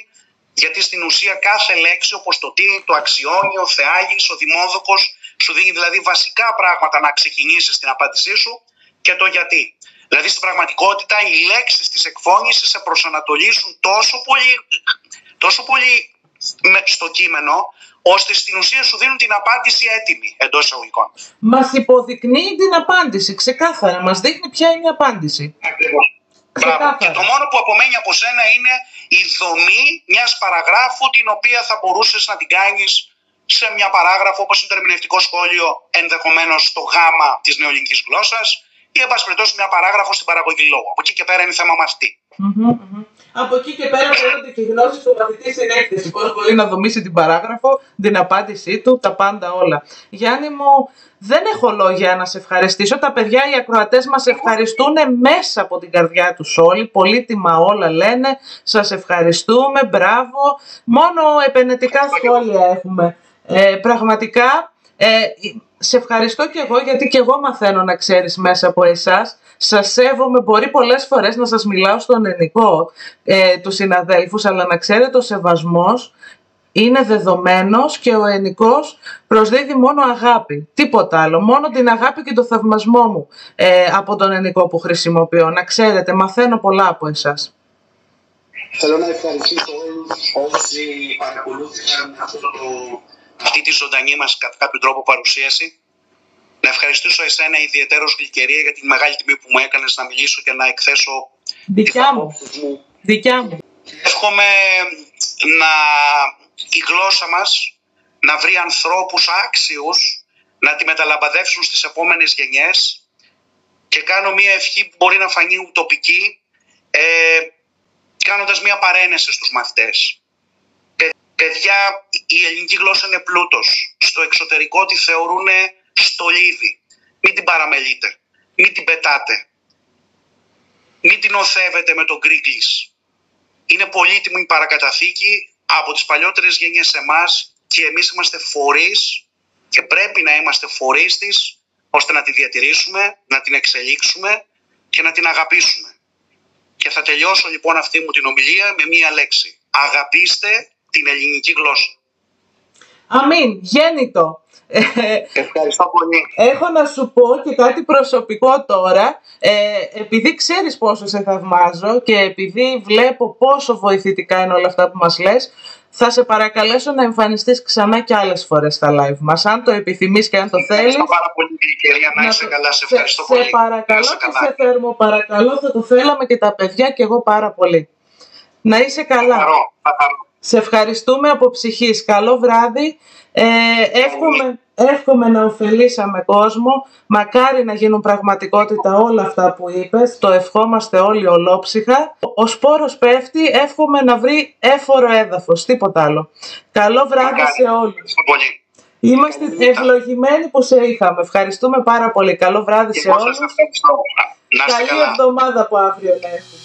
γιατί στην ουσία κάθε λέξη, όπως το τι, το αξιώνει, ο θεάγης, ο δημόδοκος, σου δίνει δηλαδή βασικά πράγματα να ξεκινήσεις την απάντησή σου και το γιατί. Δηλαδή στην πραγματικότητα οι λέξεις της εκφώνησης σε προσανατολίζουν τόσο πολύ στο κείμενο, ώστε στην ουσία σου δίνουν την απάντηση έτοιμη, εντός εισαγωγικών. Μας υποδεικνύει την απάντηση, ξεκάθαρα. Μας δείχνει ποια είναι η απάντηση. Ακριβώς. Μπράβο. Και το μόνο που απομένει από σένα είναι η δομή μιας παραγράφου, την οποία θα μπορούσες να την κάνεις σε μια παράγραφο, όπως είναι το ερμηνευτικό σχόλιο, ενδεχομένως στο γάμα της νεοελληνικής γλώσσας, ή εν πάση περιπτώσει μια παράγραφο στην παραγωγή λόγου. Από εκεί και πέρα είναι θέμα μαθητή. Από εκεί και πέρα φαίνονται και οι γνώσεις του μαθητή στην έκθεση. Πώς μπορεί να δομήσει την παράγραφο, την απάντησή του, τα πάντα όλα. Γιάννη μου, δεν έχω λόγια να σε ευχαριστήσω. Τα παιδιά, οι ακροατές μας ευχαριστούν μέσα από την καρδιά τους όλοι. Πολύτιμα όλα λένε. Σας ευχαριστούμε, μπράβο. Μόνο επενετικά σχόλια έχουμε. Πραγματικά, σε ευχαριστώ και εγώ, γιατί και εγώ μαθαίνω, να ξέρεις, μέσα από εσάς. Σας σέβομαι, μπορεί πολλές φορές να σας μιλάω στον ελληνικό τους συναδέλφους, αλλά να ξέρετε ο σεβασμός είναι δεδομένος και ο ελληνικός προσδίδει μόνο αγάπη. Τίποτα άλλο, μόνο την αγάπη και το θαυμασμό μου από τον ελληνικό που χρησιμοποιώ. Να ξέρετε, μαθαίνω πολλά από εσάς. Θέλω να ευχαριστήσω όλους όσοι παρακολούθησαν αυτή τη ζωντανή μας κατά κάποιο τρόπο παρουσίαση. Να ευχαριστήσω εσένα ιδιαιτέρως, Γλυκερία, για την μεγάλη τιμή που μου έκανες να μιλήσω και να εκθέσω δικιά μου. Εύχομαι η γλώσσα μας να βρει ανθρώπους άξιους να τη μεταλαμπαδεύσουν στις επόμενες γενιές και κάνω μια ευχή που μπορεί να φανεί ουτοπική, κάνοντας μια παρένεση στους μαθητές. Παιδιά, η ελληνική γλώσσα είναι πλούτος. Στο εξωτερικό τη θεωρούν στολίδι. Μην την παραμελείτε. Μην την πετάτε. Μην την οθεύετε με τον Γκρίκλις. Είναι πολύτιμη η παρακαταθήκη από τις παλιότερες γενιές εμάς και εμείς είμαστε φορείς και πρέπει να είμαστε φορείς της, ώστε να τη διατηρήσουμε, να την εξελίξουμε και να την αγαπήσουμε. Και θα τελειώσω λοιπόν αυτή μου την ομιλία με μία λέξη. Αγαπήστε την ελληνική γλώσσα. Αμήν, γέννητο. Ευχαριστώ πολύ. Έχω να σου πω και κάτι προσωπικό τώρα. Επειδή ξέρεις πόσο σε θαυμάζω και επειδή βλέπω πόσο βοηθητικά είναι όλα αυτά που μας λες, θα σε παρακαλέσω να εμφανιστείς ξανά και άλλες φορές στα live μας, αν το επιθυμείς και αν το θέλεις. Ευχαριστώ πάρα πολύ, κυρία, να είσαι καλά. Σε ευχαριστώ πολύ. Σε παρακαλώ και σε θέρμο παρακαλώ, θα το θέλαμε και τα παιδιά και εγώ πάρα πολύ. Να είσαι καλά. Σε ευχαριστούμε από ψυχής. Καλό βράδυ. Εύχομαι να ωφελήσαμε κόσμο. Μακάρι να γίνουν πραγματικότητα όλα αυτά που είπες. Το ευχόμαστε όλοι ολόψυχα. Ο σπόρος πέφτει. Εύχομαι να βρει έφορο έδαφος. Τίποτα άλλο. Καλό βράδυ σε όλους. Είμαστε ευλογημένοι που σε είχαμε. Ευχαριστούμε πάρα πολύ. Καλό βράδυ σε όλους. Καλή εβδομάδα από αύριο να έχουμε.